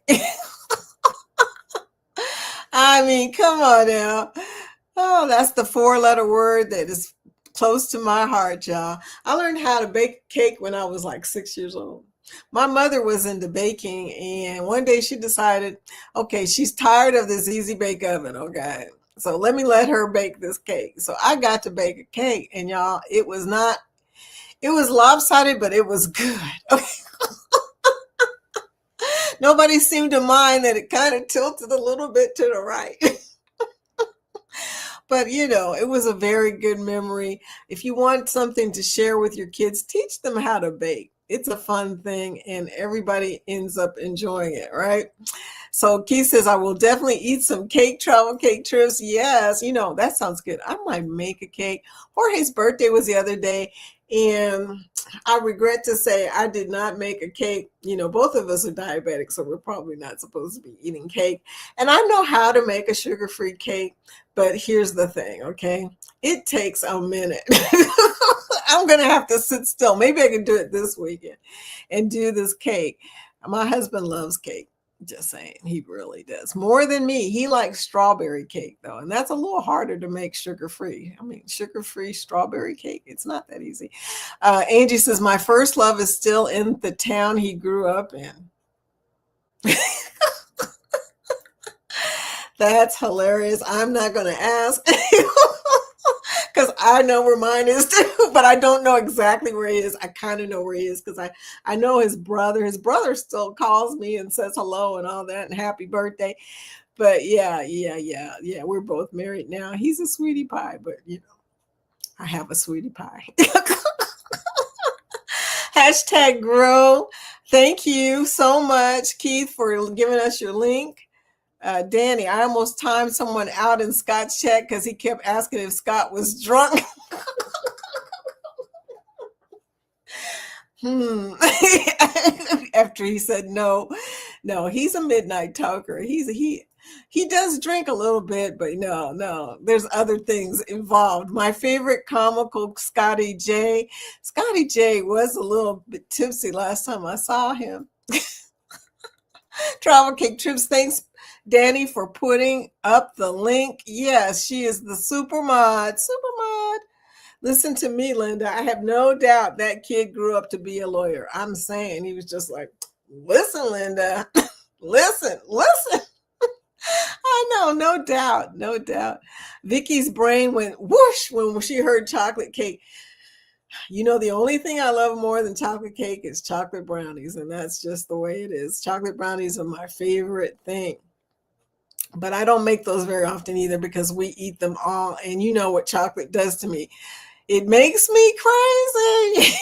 I mean, come on now. Oh, that's the 4-letter word that is close to my heart, y'all. I learned how to bake cake when I was like 6 years old. My mother was into baking, and one day she decided, okay, she's tired of this easy bake oven, okay? So let her bake this cake. So I got to bake a cake, and y'all, it was lopsided, but it was good. Nobody seemed to mind that it kind of tilted a little bit to the right. But, it was a very good memory. If you want something to share with your kids, teach them how to bake. It's a fun thing, and everybody ends up enjoying it, right? So Keith says, I will definitely eat some cake, travel cake trips. Yes, that sounds good. I might make a cake. Jorge's birthday was the other day, and I regret to say I did not make a cake. Both of us are diabetic, so we're probably not supposed to be eating cake. And I know how to make a sugar-free cake, but here's the thing, okay? It takes a minute. I'm going to have to sit still. Maybe I can do it this weekend and do this cake. My husband loves cake. Just saying, he really does. More than me. He likes strawberry cake, though, and that's a little harder to make sugar-free. I mean, sugar-free strawberry cake, it's not that easy. Angie says, my first love is still in the town he grew up in. That's hilarious. I'm not going to ask because I know where mine is too, but I don't know exactly where he is. I kind of know where he is because I know his brother. His brother still calls me and says hello and all that and happy birthday. But yeah. We're both married now. He's a sweetie pie, but I have a sweetie pie. Hashtag grow. Thank you so much, Keith, for giving us your link. Danny, I almost timed someone out in Scott's chat because he kept asking if Scott was drunk. After he said no, he's a midnight talker. He does drink a little bit, but no, there's other things involved. My favorite comical, Scotty J. Scotty J was a little bit tipsy last time I saw him. Travel Cake Trips, thanks, Danny, for putting up the link. Yes, she is the super mod. Listen to me, Linda. I have no doubt that kid grew up to be a lawyer. I'm saying he was just like, listen, Linda, listen. I know, no doubt. Vicky's brain went whoosh when she heard chocolate cake. You know, the only thing I love more than chocolate cake is chocolate brownies, and that's just the way it is. Chocolate brownies are my favorite thing. But I don't make those very often either because we eat them all, and you know what chocolate does to me. It makes me crazy.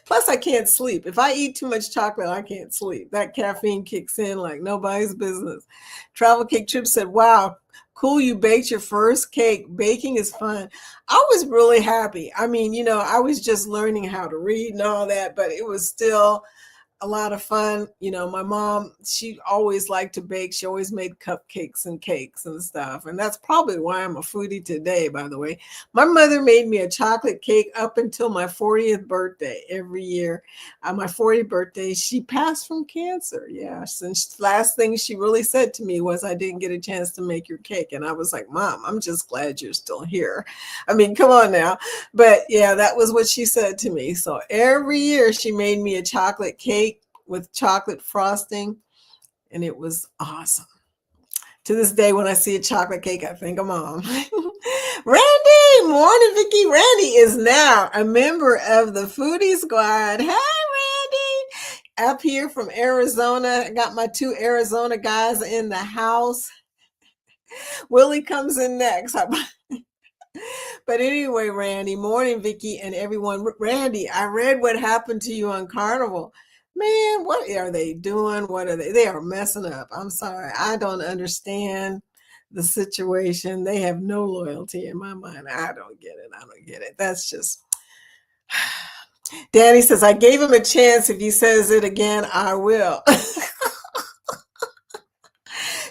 Plus, I can't sleep. If I eat too much chocolate, I can't sleep. That caffeine kicks in like nobody's business. Travel Cake Trip said, wow, cool, you baked your first cake. Baking is fun. I was really happy. I mean, you know, I was just learning how to read and all that, but it was still a lot of fun. You know, my mom, she always liked to bake. She always made cupcakes and cakes and stuff. And that's probably why I'm a foodie today, by the way. My mother made me a chocolate cake up until my 40th birthday every year. My 40th birthday, she passed from cancer. Yeah. Since last thing she really said to me was, I didn't get a chance to make your cake. And I was like, Mom, I'm just glad you're still here. I mean, come on now. But yeah, that was what she said to me. So every year she made me a chocolate cake with chocolate frosting, and it was awesome. To this day, when I see a chocolate cake, I think of Mom. Randy, morning, Vicky. Randy is now a member of the Foodie Squad. Hey, Randy, up here from Arizona. I got my 2 Arizona guys in the house. Willie comes in next. But anyway, Randy, morning, Vicky, and everyone. Randy, I read what happened to you on Carnival. Man, what are they doing? What are they? They are messing up. I'm sorry. I don't understand the situation. They have no loyalty in my mind. I don't get it. That's just. Danny says, I gave him a chance. If he says it again, I will.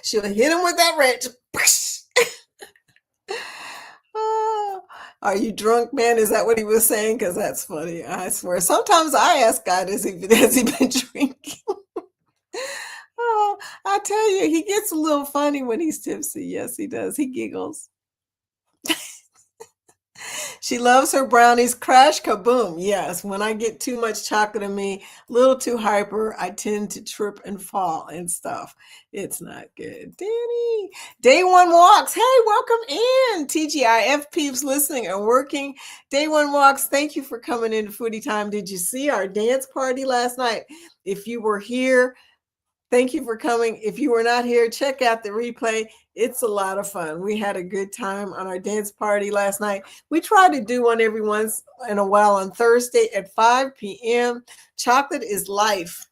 She'll hit him with that wrench. Are you drunk, man? Is that what he was saying? Because that's funny. I swear. Sometimes I ask God, has he been drinking? Oh, I tell you, he gets a little funny when he's tipsy. Yes, he does. He giggles. She loves her brownies. Crash kaboom. Yes, when I get too much chocolate in me, a little too hyper, I tend to trip and fall and stuff. It's not good. Danny, Day One Walks. Hey, welcome in. TGIF peeps listening and working. Day One Walks, thank you for coming into Foodie Time. Did you see our dance party last night? If you were here, thank you for coming. If you were not here, check out the replay. It's a lot of fun. We had a good time on our dance party last night. We try to do one every once in a while on Thursday at 5 p.m. Chocolate is life.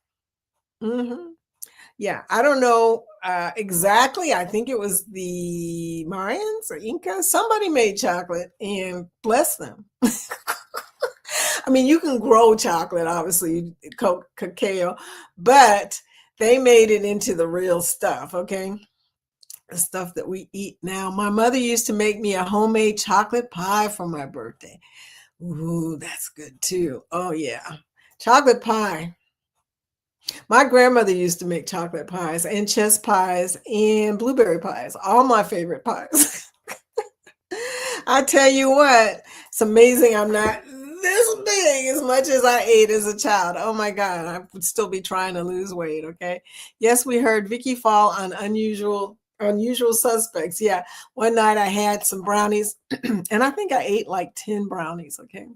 Yeah, I don't know exactly. I think it was the Mayans or Incas. Somebody made chocolate, and bless them. I mean, you can grow chocolate, obviously, cacao, but they made it into the real stuff, okay? The stuff that we eat now. My mother used to make me a homemade chocolate pie for my birthday. Ooh, that's good too. Oh, yeah. Chocolate pie. My grandmother used to make chocolate pies and chess pies and blueberry pies. All my favorite pies. I tell you what, it's amazing I'm not this big as much as I ate as a child. Oh my God, I would still be trying to lose weight, okay? Yes, we heard Vicky fall on unusual suspects. Yeah, one night I had some brownies and I think I ate like 10 brownies, okay?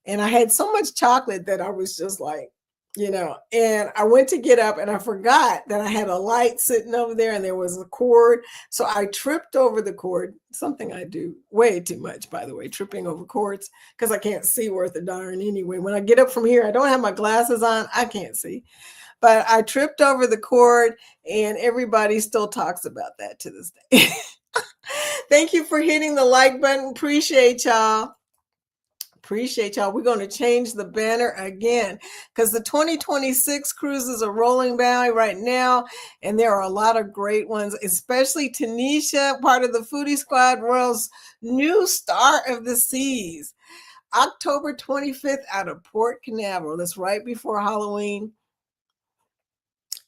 And I had so much chocolate that I was just like, you know, and I went to get up and I forgot that I had a light sitting over there and there was a cord. So I tripped over the cord, something I do way too much, by the way, tripping over cords, because I can't see worth a darn anyway. When I get up from here, I don't have my glasses on. I can't see. But I tripped over the cord and everybody still talks about that to this day. Thank you for hitting the like button. Appreciate y'all. Appreciate y'all. We're going to change the banner again because the 2026 cruises are rolling by right now, and there are a lot of great ones, especially Tanisha, part of the Foodie Squad, Royal's new Star of the Seas, October 25th out of Port Canaveral. That's right before Halloween.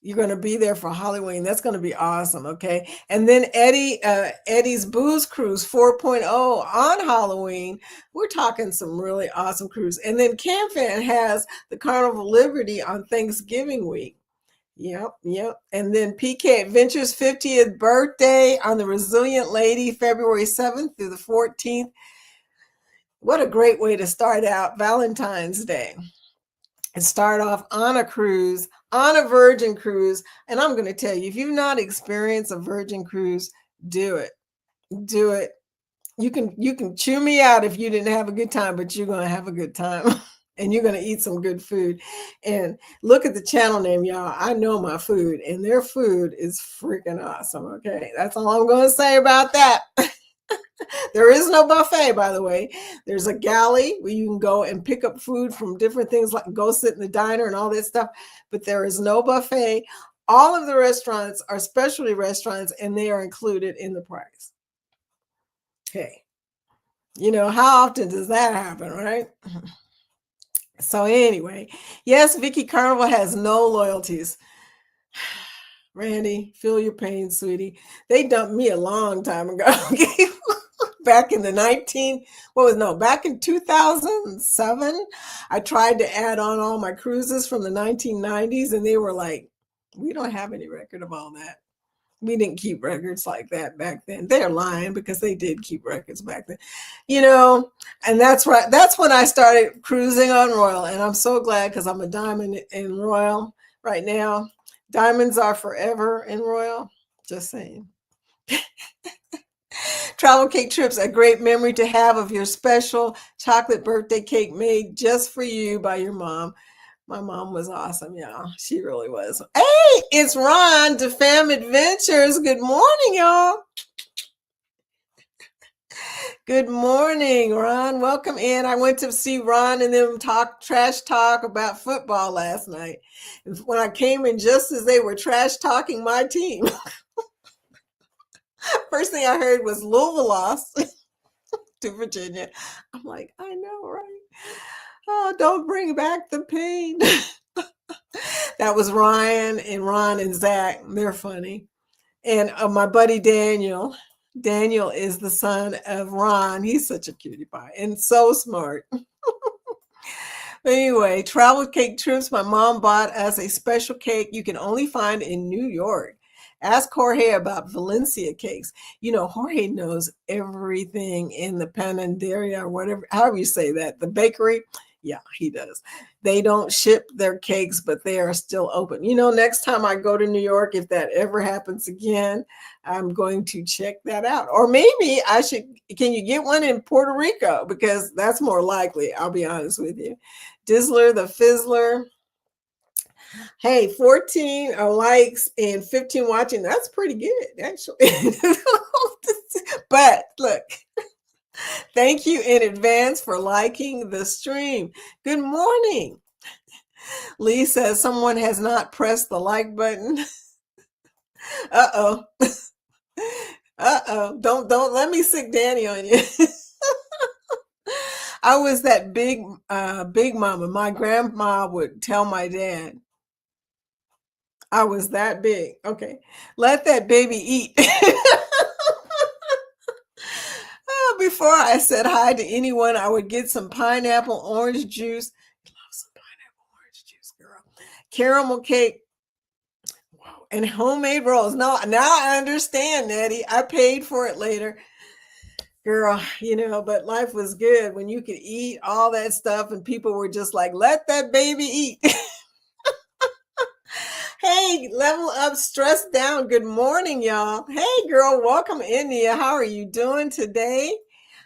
You're going to be there for Halloween. That's going to be awesome. Okay. And then Eddie's Booze Cruise 4.0 on Halloween. We're talking some really awesome cruise. And then CamFan has the Carnival Liberty on Thanksgiving week. Yep. And then PK Adventures 50th birthday on the Resilient Lady, February 7th through the 14th. What a great way to start out Valentine's Day. And start off on a cruise, on a Virgin cruise. And I'm going to tell you, if you've not experienced a Virgin cruise, do it. Do it. You can chew me out if you didn't have a good time, but you're going to have a good time. And you're going to eat some good food. And look at the channel name, y'all. I know my food, and their food is freaking awesome. Okay, that's all I'm going to say about that. There is no buffet, by the way. There's a galley where you can go and pick up food from different things, like go sit in the diner and all that stuff. But there is no buffet. All of the restaurants are specialty restaurants, and they are included in the price. Okay. You know, how often does that happen, right? So anyway, yes, Vicky Carnival has no loyalties. Randy, feel your pain, sweetie. They dumped me a long time ago. Okay? Back in back in 2007, I tried to add on all my cruises from the 1990s, and they were like, we don't have any record of all that. We didn't keep records like that back then. They're lying because they did keep records back then. You know, and that's right. That's when I started cruising on Royal, and I'm so glad because I'm a diamond in Royal right now. Diamonds are forever in Royal. Just saying. Travel cake trips, a great memory to have of your special chocolate birthday cake made just for you by your mom. My mom was awesome, y'all. She really was. Hey, it's Ron, DeFam Adventures. Good morning, y'all. Good morning, Ron. Welcome in. I went to see Ron and them trash talk about football last night. And when I came in, just as they were trash talking my team, first thing I heard was Louisville lost to Virginia. I'm like, I know, right? Oh, don't bring back the pain. That was Ryan and Ron and Zach. They're funny. And my buddy Daniel. Daniel is the son of Ron. He's such a cutie pie and so smart. Anyway, travel cake trips. My mom bought us a special cake you can only find in New York. Ask Jorge about Valencia cakes. You know, Jorge knows everything in the panaderia or whatever, however you say that, the bakery. Yeah, he does. They don't ship their cakes, but they are still open. You know, next time I go to New York, if that ever happens again, I'm going to check that out. Or maybe I should, can you get one in Puerto Rico? Because that's more likely, I'll be honest with you. Dizzler the Fizzler. Hey, 14 likes and 15 watching. That's pretty good, actually. But look, thank you in advance for liking the stream. Good morning. Lee says someone has not pressed the like button. Uh-oh. Uh-oh. Don't let me sick Danny on you. I was that big mama. My grandma would tell my dad, I was that big. Okay. Let that baby eat. Before I said hi to anyone, I would get some pineapple orange juice. I love some pineapple orange juice, girl. Caramel cake. Wow. And homemade rolls. Now I understand, Nettie. I paid for it later. Girl, you know, but life was good when you could eat all that stuff and people were just like, let that baby eat. Hey, level up, stress down. Good morning, y'all. Hey, girl, welcome, India. How are you doing today?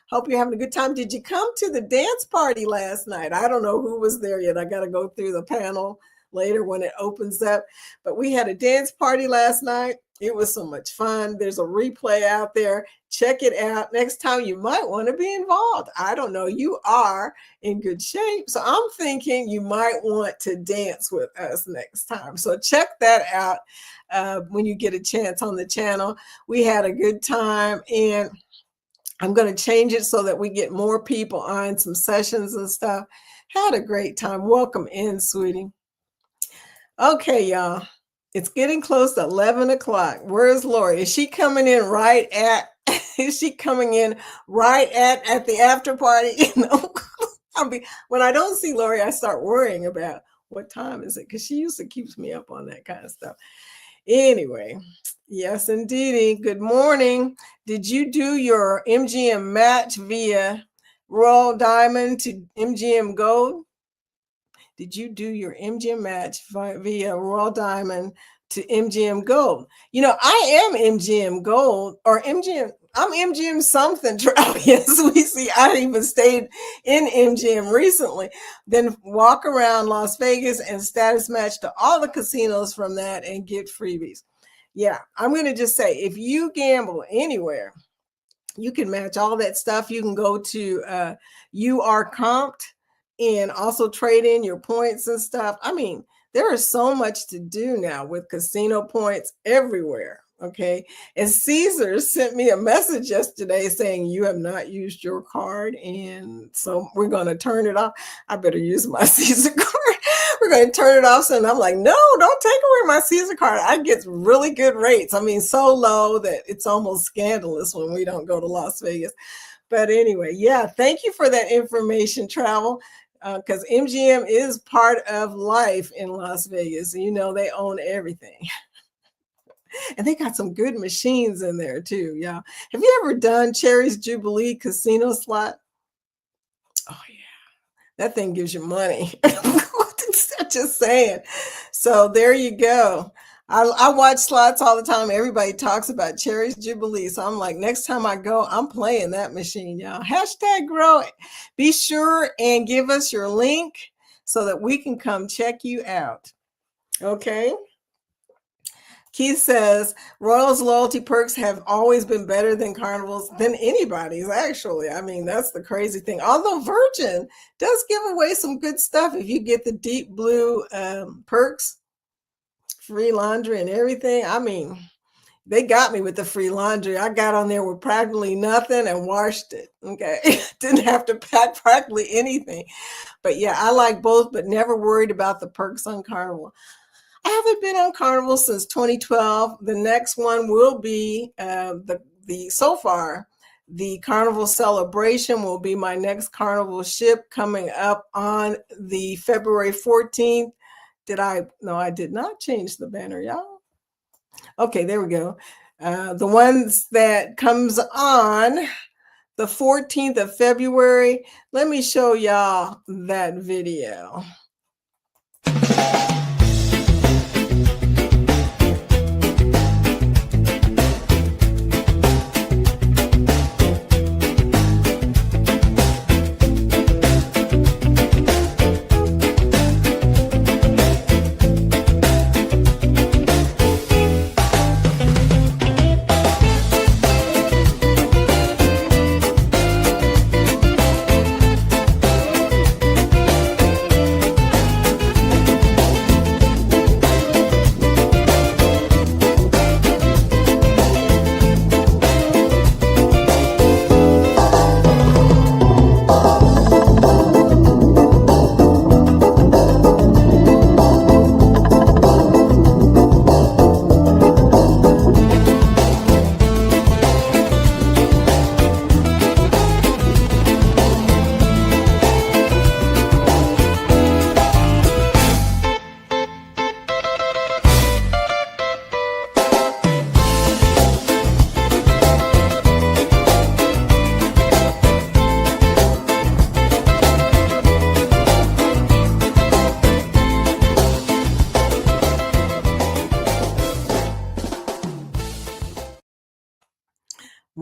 Hope you're having a good time. Did you come to the dance party last night? I don't know who was there yet. I got to go through the panel later when it opens up. But we had a dance party last night. It was so much fun. There's a replay out there. Check it out. Next time you might want to be involved. I don't know. You are in good shape. So I'm thinking you might want to dance with us next time. So check that out when you get a chance on the channel. We had a good time, and I'm going to change it so that we get more people on some sessions and stuff. Had a great time. Welcome in, sweetie. Okay, y'all. It's getting close to 11 o'clock. Where's Lori? Is she coming in right at, is she coming in right at the after party? You know, when I don't see Lori, I start worrying about what time is it? Because she used to keep me up on that kind of stuff. Anyway, yes, indeedy. Good morning. Did you do your MGM match via Royal Diamond to MGM Gold? Did you do your MGM match via Royal Diamond to MGM Gold? You know, I am MGM Gold or MGM. I'm MGM something. Yes, we see. I even stayed in MGM recently. Then walk around Las Vegas and status match to all the casinos from that and get freebies. Yeah, I'm going to just say, if you gamble anywhere, you can match all that stuff. You can go to You Are Comped and also trade in your points and stuff. I mean, there is so much to do now with casino points everywhere. Okay. And Caesar sent me a message yesterday saying you have not used your card. And so we're going to turn it off. I better use my Caesar card. We're going to turn it off. So I'm like, no, don't take away my Caesar card. I get really good rates. I mean, so low that it's almost scandalous when we don't go to Las Vegas. But anyway, yeah, thank you for that information, Travel. Because MGM is part of life in Las Vegas. You know, they own everything. And they got some good machines in there too, y'all. Have you ever done Cherry's Jubilee Casino slot? Oh, yeah. That thing gives you money. I'm just saying. So there you go. I watch slots all the time. Everybody talks about Cherry's Jubilee. So I'm like, next time I go, I'm playing that machine, y'all. Hashtag grow it. Be sure and give us your link so that we can come check you out. Okay. Keith says, Royals loyalty perks have always been better than Carnival's, than anybody's, actually. I mean, that's the crazy thing. Although Virgin does give away some good stuff if you get the deep blue perks. Free laundry and everything. I mean, they got me with the free laundry. I got on there with practically nothing and washed it. Okay. Didn't have to pack practically anything. But yeah, I like both, but never worried about the perks on Carnival. I haven't been on Carnival since 2012. The next one will be so far, the Carnival Celebration will be my next Carnival ship coming up on the February 14th. No, I did not change the banner, y'all. Okay, there we go. The ones that comes on the 14th of February. Let me show y'all that video.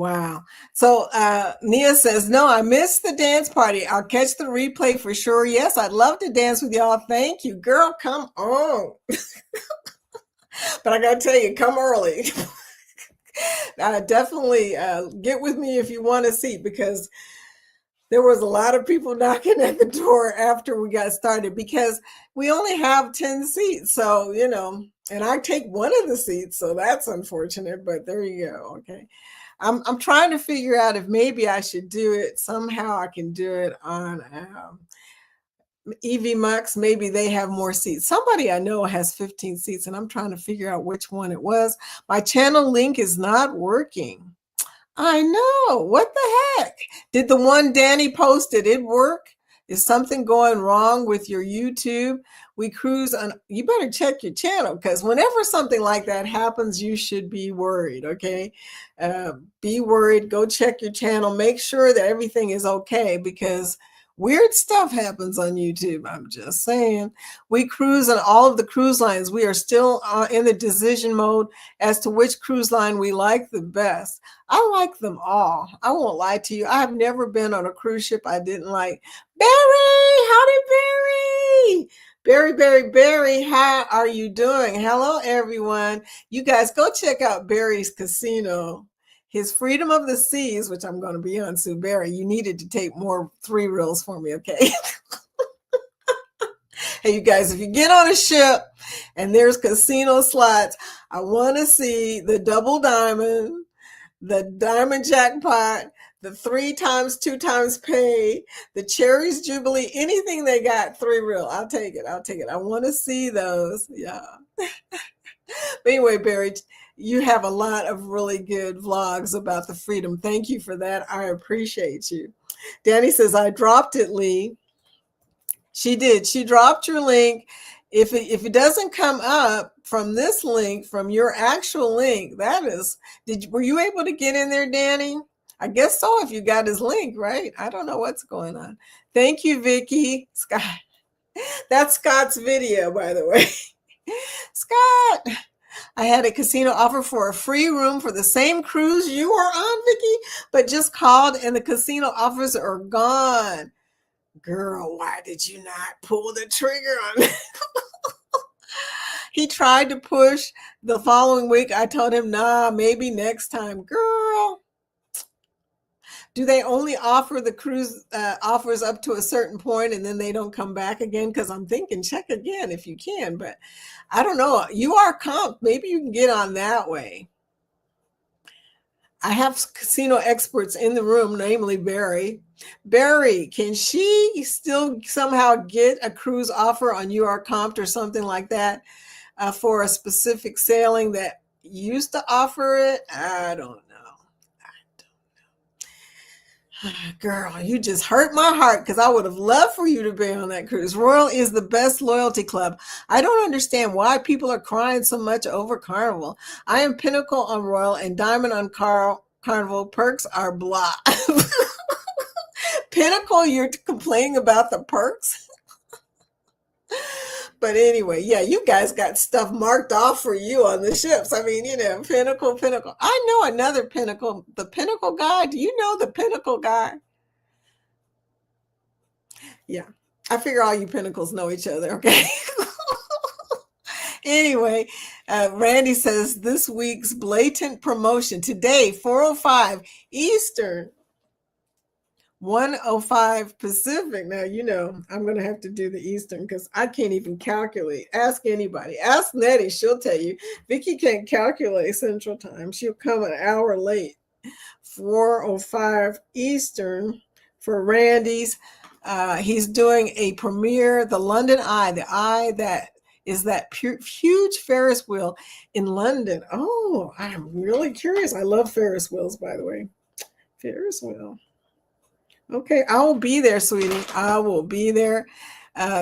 Wow. So Nia says, no, I missed the dance party. I'll catch the replay for sure. Yes, I'd love to dance with y'all. Thank you. Girl, come on. But I got to tell you, come early. Definitely get with me if you want a seat, because there was a lot of people knocking at the door after we got started, because we only have 10 seats. So, you know, and I take one of the seats. So that's unfortunate, but there you go. Okay. I'm trying to figure out if maybe I should do it. Somehow I can do it on EV Mux. Maybe they have more seats. Somebody I know has 15 seats, and I'm trying to figure out which one it was. My channel link is not working. I know. What the heck? Did the one Danny posted it work? Is something going wrong with your YouTube? We cruise on. You better check your channel, because whenever something like that happens, you should be worried. Okay. Be worried. Go check your channel. Make sure that everything is okay, because weird stuff happens on YouTube. I'm just saying. We cruise on all of the cruise lines. We are still in the decision mode as to which cruise line we like the best. I like them all. I won't lie to you. I have never been on a cruise ship I didn't like. Barry, howdy, Barry. Barry, how are you doing? Hello, everyone. You guys go check out Barry's casino. His Freedom of the Seas, which I'm going to be on soon. Barry, you needed to take more 3 reels for me, okay? Hey, you guys, if you get on a ship and there's casino slots, I want to see the double diamond, the diamond jackpot, the 3 times 2 times pay, the cherries jubilee, anything they got 3 reel. I'll take it. I want to see those. Yeah. But anyway, Barry, you have a lot of really good vlogs about the Freedom. Thank you for that. I appreciate you. Danny says, I dropped it, Lee. She did. She dropped your link. If it doesn't come up from this link, from your actual link, were you able to get in there, Danny? I guess so, if you got his link, right? I don't know what's going on. Thank you, Vicky. Scott. That's Scott's video, by the way. Scott, I had a casino offer for a free room for the same cruise you are on, Vicky, but just called and the casino offers are gone. Girl, why did you not pull the trigger on that? He tried to push the following week. I told him, nah, maybe next time. Girl, do they only offer the cruise offers up to a certain point and then they don't come back again? Because I'm thinking check again if you can, but I don't know. You are comp. Maybe you can get on that way. I have casino experts in the room, namely Barry. Barry, can she still somehow get a cruise offer on You Are Comped or something like that for a specific sailing that used to offer it? I don't know. Girl, you just hurt my heart, because I would have loved for you to be on that cruise. Royal is the best loyalty club. I don't understand why people are crying so much over Carnival. I am Pinnacle on Royal and Diamond on Carnival. Perks are blah. Pinnacle, you're complaining about the perks? But anyway, yeah, you guys got stuff marked off for you on the ships. I mean, you know, Pinnacle. I know another Pinnacle, the Pinnacle guy. Do you know the Pinnacle guy? Yeah, I figure all you Pinnacles know each other, okay? Anyway, Randy says this week's blatant promotion today, 4:05 Eastern, 1:05 Pacific. Now, you know, I'm going to have to do the Eastern because I can't even calculate. Ask anybody. Ask Nettie. She'll tell you. Vicky can't calculate Central Time. She'll come an hour late. 4:05 Eastern for Randy's. He's doing a premiere, the London Eye, the eye that is that huge Ferris wheel in London. Oh, I'm really curious. I love Ferris wheels, by the way. Ferris wheel. Okay, I will be there, sweetie. I will be there.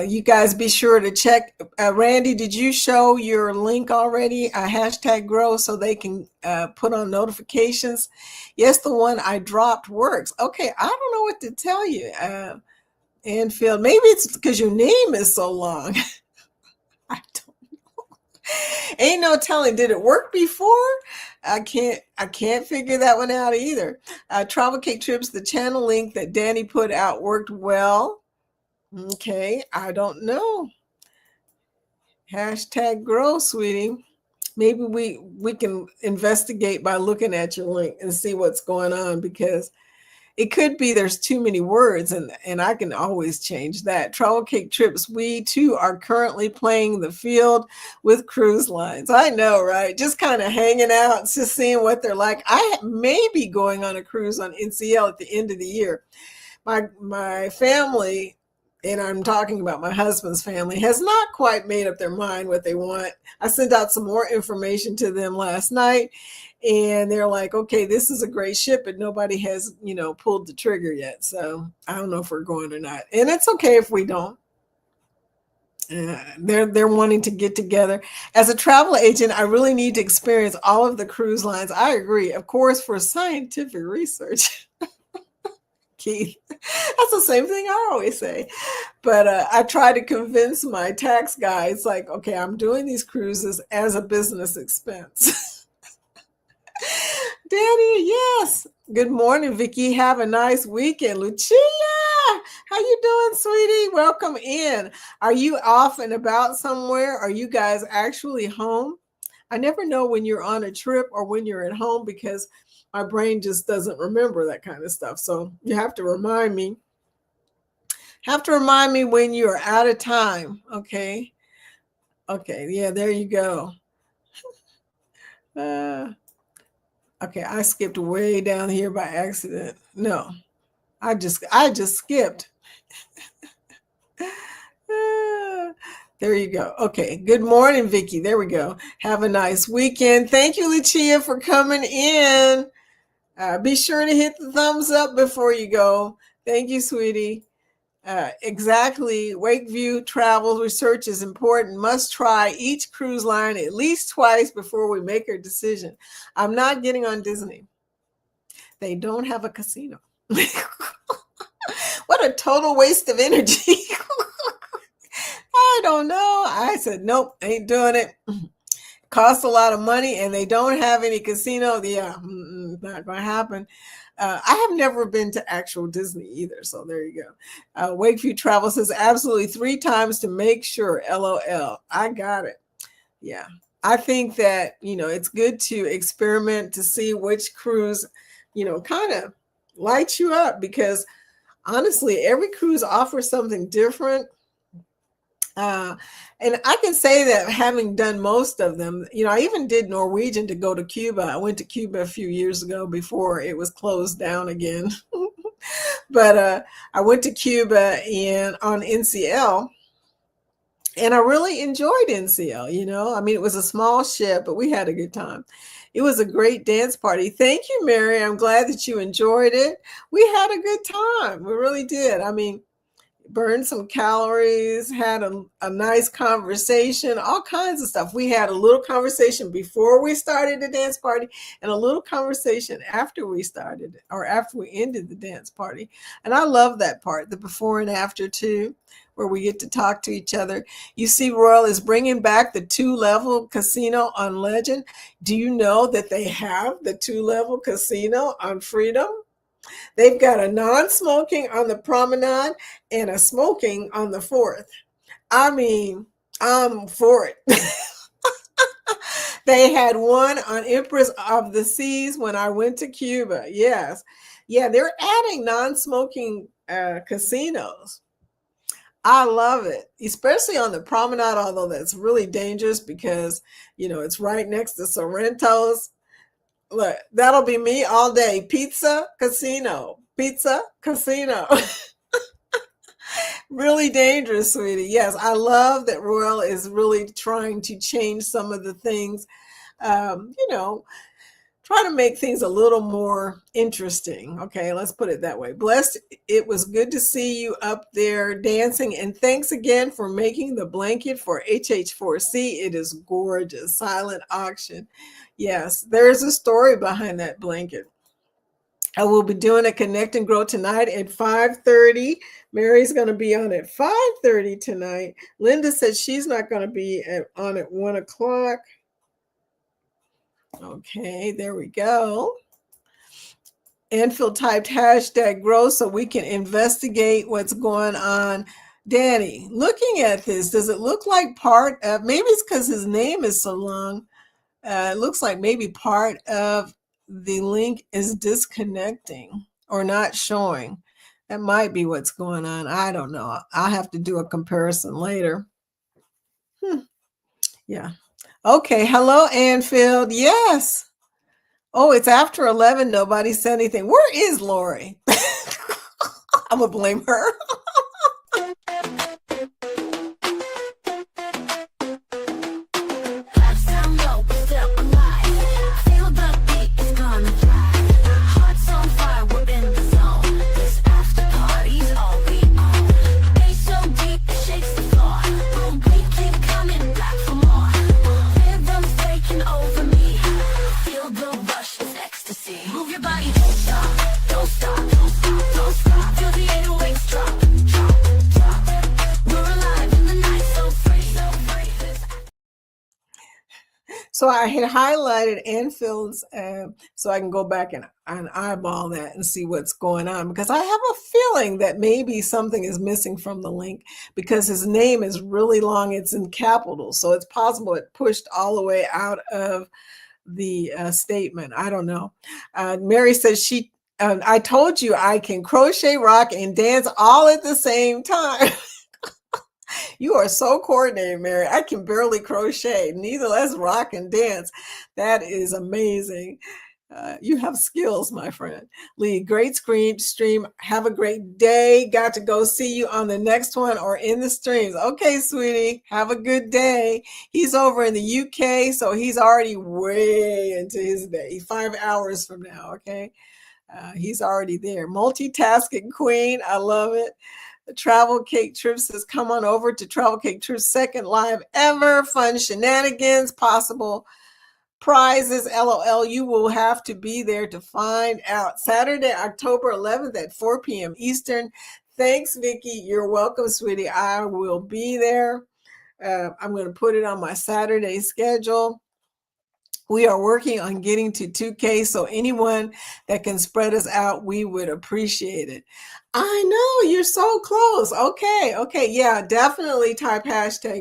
You guys be sure to check. Randy, did you show your link already? Hashtag grow so they can put on notifications. Yes, the one I dropped works. Okay, I don't know what to tell you. Anfield, maybe it's because your name is so long. I don't know. Ain't no telling. Did it work before? I can't figure that one out either. Travel Cake Trips, the channel link that Danny put out worked well. Okay, I don't know. Hashtag grow, sweetie. Maybe we can investigate by looking at your link and see what's going on, because it could be there's too many words, and I can always change that. Travel Cake Trips, we too are currently playing the field with cruise lines. I know, right? Just kind of hanging out, just seeing what they're like. I may be going on a cruise on NCL at the end of the year. My family, and I'm talking about my husband's family, has not quite made up their mind what they want. I sent out some more information to them last night, and they're like, okay, this is a great ship, but nobody has, pulled the trigger yet. So I don't know if we're going or not. And it's okay if we don't. They're wanting to get together. As a travel agent, I really need to experience all of the cruise lines. I agree. Of course, for scientific research. Keith, that's the same thing I always say. But I try to convince my tax guy. It's like, okay, I'm doing these cruises as a business expense. Danny, yes. Good morning, Vicki. Have a nice weekend. Lucia, how you doing, sweetie? Welcome in. Are you off and about somewhere? Are you guys actually home? I never know when you're on a trip or when you're at home, because my brain just doesn't remember that kind of stuff. So you have to remind me. When you're out of time. Okay. Okay. Yeah, there you go. Okay, I skipped way down here by accident. No, I just skipped. There you go. Okay. Good morning, Vicki. There we go. Have a nice weekend. Thank you, Lucia, for coming in. Be sure to hit the thumbs up before you go. Thank you, sweetie. Exactly. Wakeview travel research is important. Must try each cruise line at least twice before we make our decision. I'm not getting on Disney. They don't have a casino. What a total waste of energy. I don't know. I said, nope, ain't doing it. Costs a lot of money, and they don't have any casino. Yeah, not going to happen. I have never been to actual Disney either, so there you go. Wakeview Travel says absolutely 3 times to make sure. LOL. I got it. Yeah, I think that it's good to experiment to see which cruise kind of lights you up, because honestly, every cruise offers something different. And I can say that having done most of them, I even did Norwegian to go to Cuba. I went to Cuba a few years ago before it was closed down again. But I went to Cuba on NCL, and I really enjoyed NCL. I mean, it was a small ship, but we had a good time. It was a great dance party. Thank you, Mary. I'm glad that you enjoyed it. We had a good time. We really did. I mean, burned some calories, had a nice conversation, all kinds of stuff. We had a little conversation before we started the dance party, and a little conversation after we started, or after we ended the dance party. And I love that part, the before and after too, where we get to talk to each other. You see, Royal is bringing back the 2-level casino on Legend. Do you know that they have the 2-level casino on Freedom? They've got a non-smoking on the promenade and a smoking on the 4th. I mean, I'm for it. They had one on Empress of the Seas when I went to Cuba. Yes. Yeah, they're adding non-smoking casinos. I love it, especially on the promenade, although that's really dangerous because, it's right next to Sorrento's. Look, that'll be me all day. Pizza, casino. Pizza, casino. Really dangerous, sweetie. Yes, I love that Royal is really trying to change some of the things, try to make things a little more interesting. Okay, let's put it that way. Blessed, it was good to see you up there dancing. And thanks again for making the blanket for HH4C. It is gorgeous. Silent auction. Yes, there's a story behind that blanket. I will be doing a Connect and Grow tonight at 5:30. Mary's going to be on at 5:30 tonight. Linda said she's not going to be on at 1 o'clock. Okay, there we go. Enfield typed #grow so we can investigate what's going on. Danny, looking at this, does it look like part of, maybe it's because his name is so long. It looks like maybe part of the link is disconnecting or not showing. That might be what's going on. I don't know. I'll have to do a comparison later. Yeah. Okay. Hello, Anfield. Yes. Oh, it's after 11. Nobody said anything. Where is Lori? I'm going to blame her. So I had highlighted Anfield's so I can go back and eyeball that and see what's going on, because I have a feeling that maybe something is missing from the link because his name is really long. It's in capitals. So it's possible it pushed all the way out of the statement. I don't know. Mary says I told you I can crochet, rock, and dance all at the same time. You are so coordinated, Mary. I can barely crochet, neither let's rock and dance. That is amazing. You have skills, my friend. Lee, great stream. Have a great day. Got to go see you on the next one or in the streams. Okay, sweetie. Have a good day. He's over in the UK, so he's already way into his day. 5 hours from now, okay? He's already there. Multitasking queen. I love it. The Travel Cake Trip says, come on over to Travel Cake Trip's second live ever. Fun shenanigans, possible prizes. LOL, you will have to be there to find out. Saturday, October 11th at 4 p.m. Eastern. Thanks, Vicki. You're welcome, sweetie. I will be there. I'm going to put it on my Saturday schedule. We are working on getting to 2K, so anyone that can spread us out, we would appreciate it. I know, you're so close. Okay. Yeah, definitely type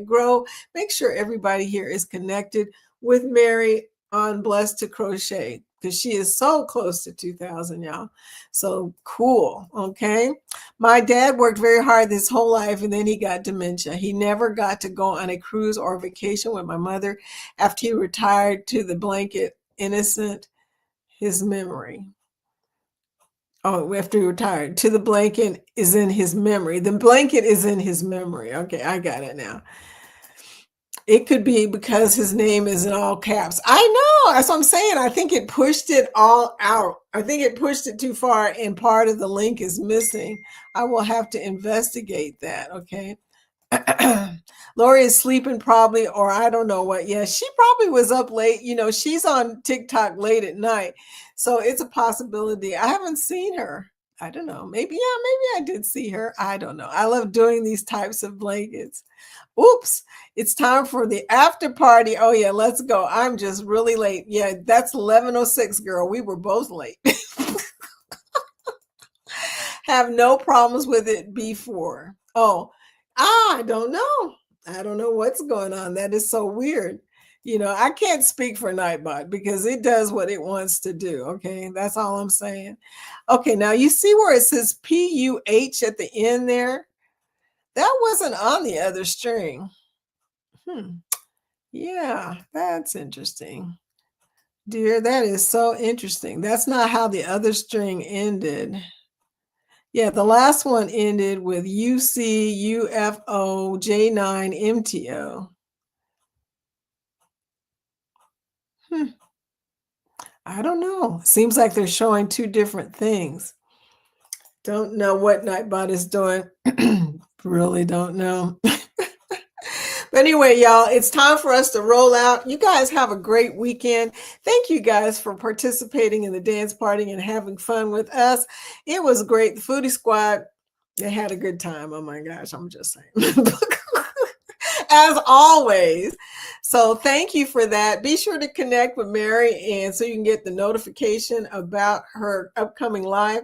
#grow. Make sure everybody here is connected with Mary on Blessed to Crochet, because she is so close to 2,000, y'all. So cool, okay? My dad worked very hard his whole life, and then he got dementia. He never got to go on a cruise or vacation with my mother after he retired. To the blanket, innocent, his memory. Oh, after he retired, to the blanket is in his memory. The blanket is in his memory. Okay, I got it now. It could be because his name is in all caps. I know. That's what I'm saying. I think it pushed it all out. I think it pushed it too far, and part of the link is missing. I will have to investigate that. Okay. Lori is sleeping probably, or I don't know what. Yeah, she probably was up late. You know, she's on TikTok late at night. So it's a possibility. I haven't seen her. I don't know. Maybe I did see her. I don't know. I love doing these types of blankets. Oops, it's time for the after party. Oh yeah, let's go. I'm just really late. Yeah, that's 11:06, girl. We were both late. Have no problems with it before. Oh, I don't know. I don't know what's going on. That is so weird. You know, I can't speak for Nightbot because it does what it wants to do. Okay, that's all I'm saying. Okay, now you see where it says PUH at the end there? That wasn't on the other string. Yeah, that's interesting. Dear, that is so interesting. That's not how the other string ended. Yeah, the last one ended with UC, UFO, J9, MTO. I don't know. Seems like they're showing two different things. Don't know what Nightbot is doing. Really don't know. But anyway, y'all, it's time for us to roll out. You guys have a great weekend. Thank you guys for participating in the dance party and having fun with us. It was great. The Foodie Squad, they had a good time. Oh my gosh, I'm just saying. As always. So thank you for that. Be sure to connect with Mary and so you can get the notification about her upcoming live.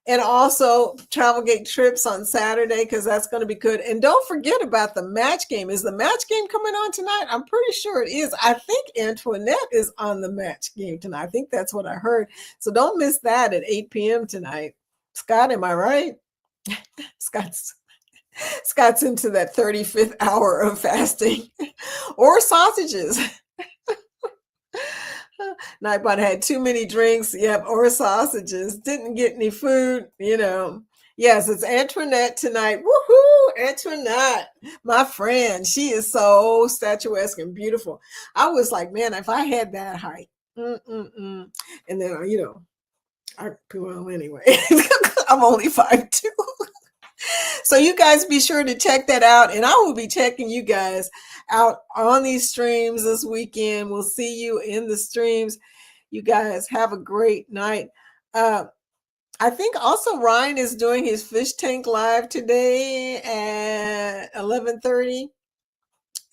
And also Travelgate trips on Saturday, because that's going to be good. And don't forget about the match game. Is the match game coming on tonight? I'm pretty sure it is. I think Antoinette is on the match game tonight. I think that's what I heard. So don't miss that at 8 p.m. tonight. Scott, am I right? Scott's into that 35th hour of fasting. Or sausages. Nightbot had too many drinks, yep, or sausages. Didn't get any food, you know. Yes, it's Antoinette tonight. Woohoo, Antoinette, my friend. She is so statuesque and beautiful. I was like, man, if I had that height. And then, you know, well, anyway, I'm only 5'2". So you guys be sure to check that out. And I will be checking you guys out on these streams this weekend. We'll see you in the streams. You guys have a great night. I think also Ryan is doing his fish tank live today at 11:30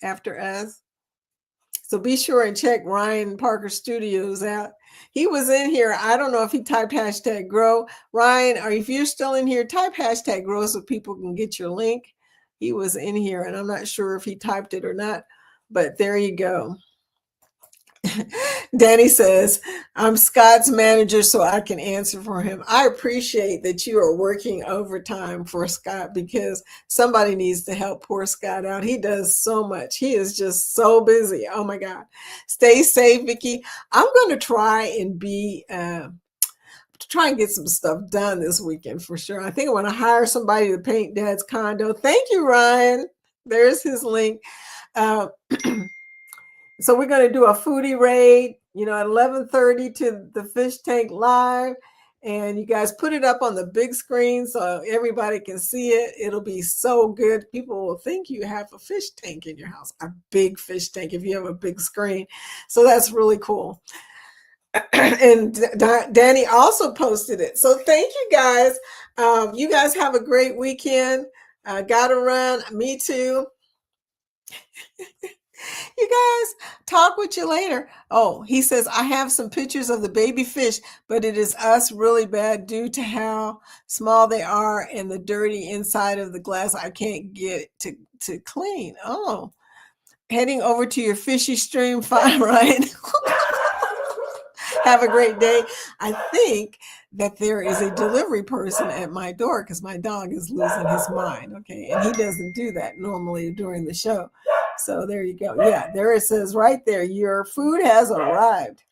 after us. So be sure and check Ryan Parker Studios out. He was in here. I don't know if he typed #grow. Ryan, or if you're still in here, type #grow so people can get your link. He was in here, and I'm not sure if he typed it or not, but there you go. Danny says, I'm Scott's manager, so I can answer for him. I appreciate that you are working overtime for Scott, because somebody needs to help poor Scott out. He does so much. He is just so busy. Oh my God. Stay safe, Vicky. I'm going to try and get some stuff done this weekend for sure. I think I want to hire somebody to paint Dad's condo. Thank you, Ryan. There's his link. So we're going to do a foodie raid, you know, at 11:30 to the fish tank live. And you guys put it up on the big screen so everybody can see it. It'll be so good. People will think you have a fish tank in your house, a big fish tank if you have a big screen. So that's really cool. And Danny also posted it. So thank you guys. You guys have a great weekend. Gotta run. Me too. You guys, talk with you later. Oh, he says, I have some pictures of the baby fish, but it is us really bad due to how small they are and the dirty inside of the glass. I can't get it to clean. Oh, heading over to your fishy stream. Fine, right? Have a great day. I think that there is a delivery person at my door because my dog is losing his mind. Okay. And he doesn't do that normally during the show. So there you go. Yeah, there it says right there, your food has arrived.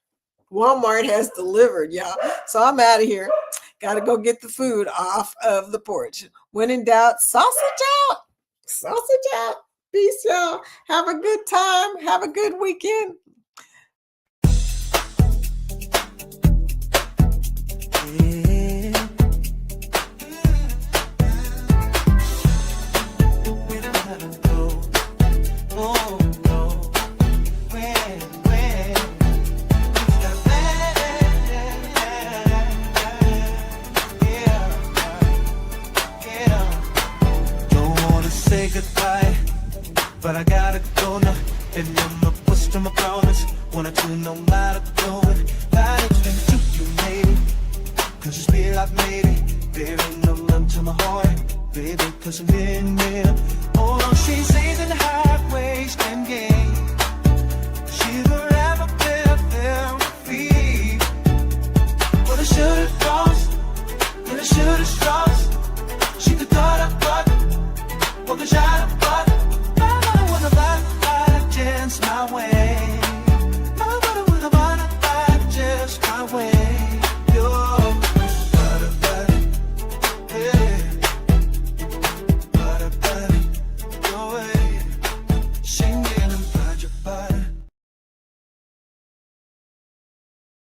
Walmart has delivered, y'all. So I'm out of here. Got to go get the food off of the porch. When in doubt, sausage out. Sausage out. Peace, y'all. Have a good time. Have a good weekend. But I gotta go now, and I'm a push to my promise. Wanna do no matter going. Gotta turn to you, maybe. Cause you feel I've made it. There ain't no love to my heart, baby. Cause I'm in there. Oh, no, she says that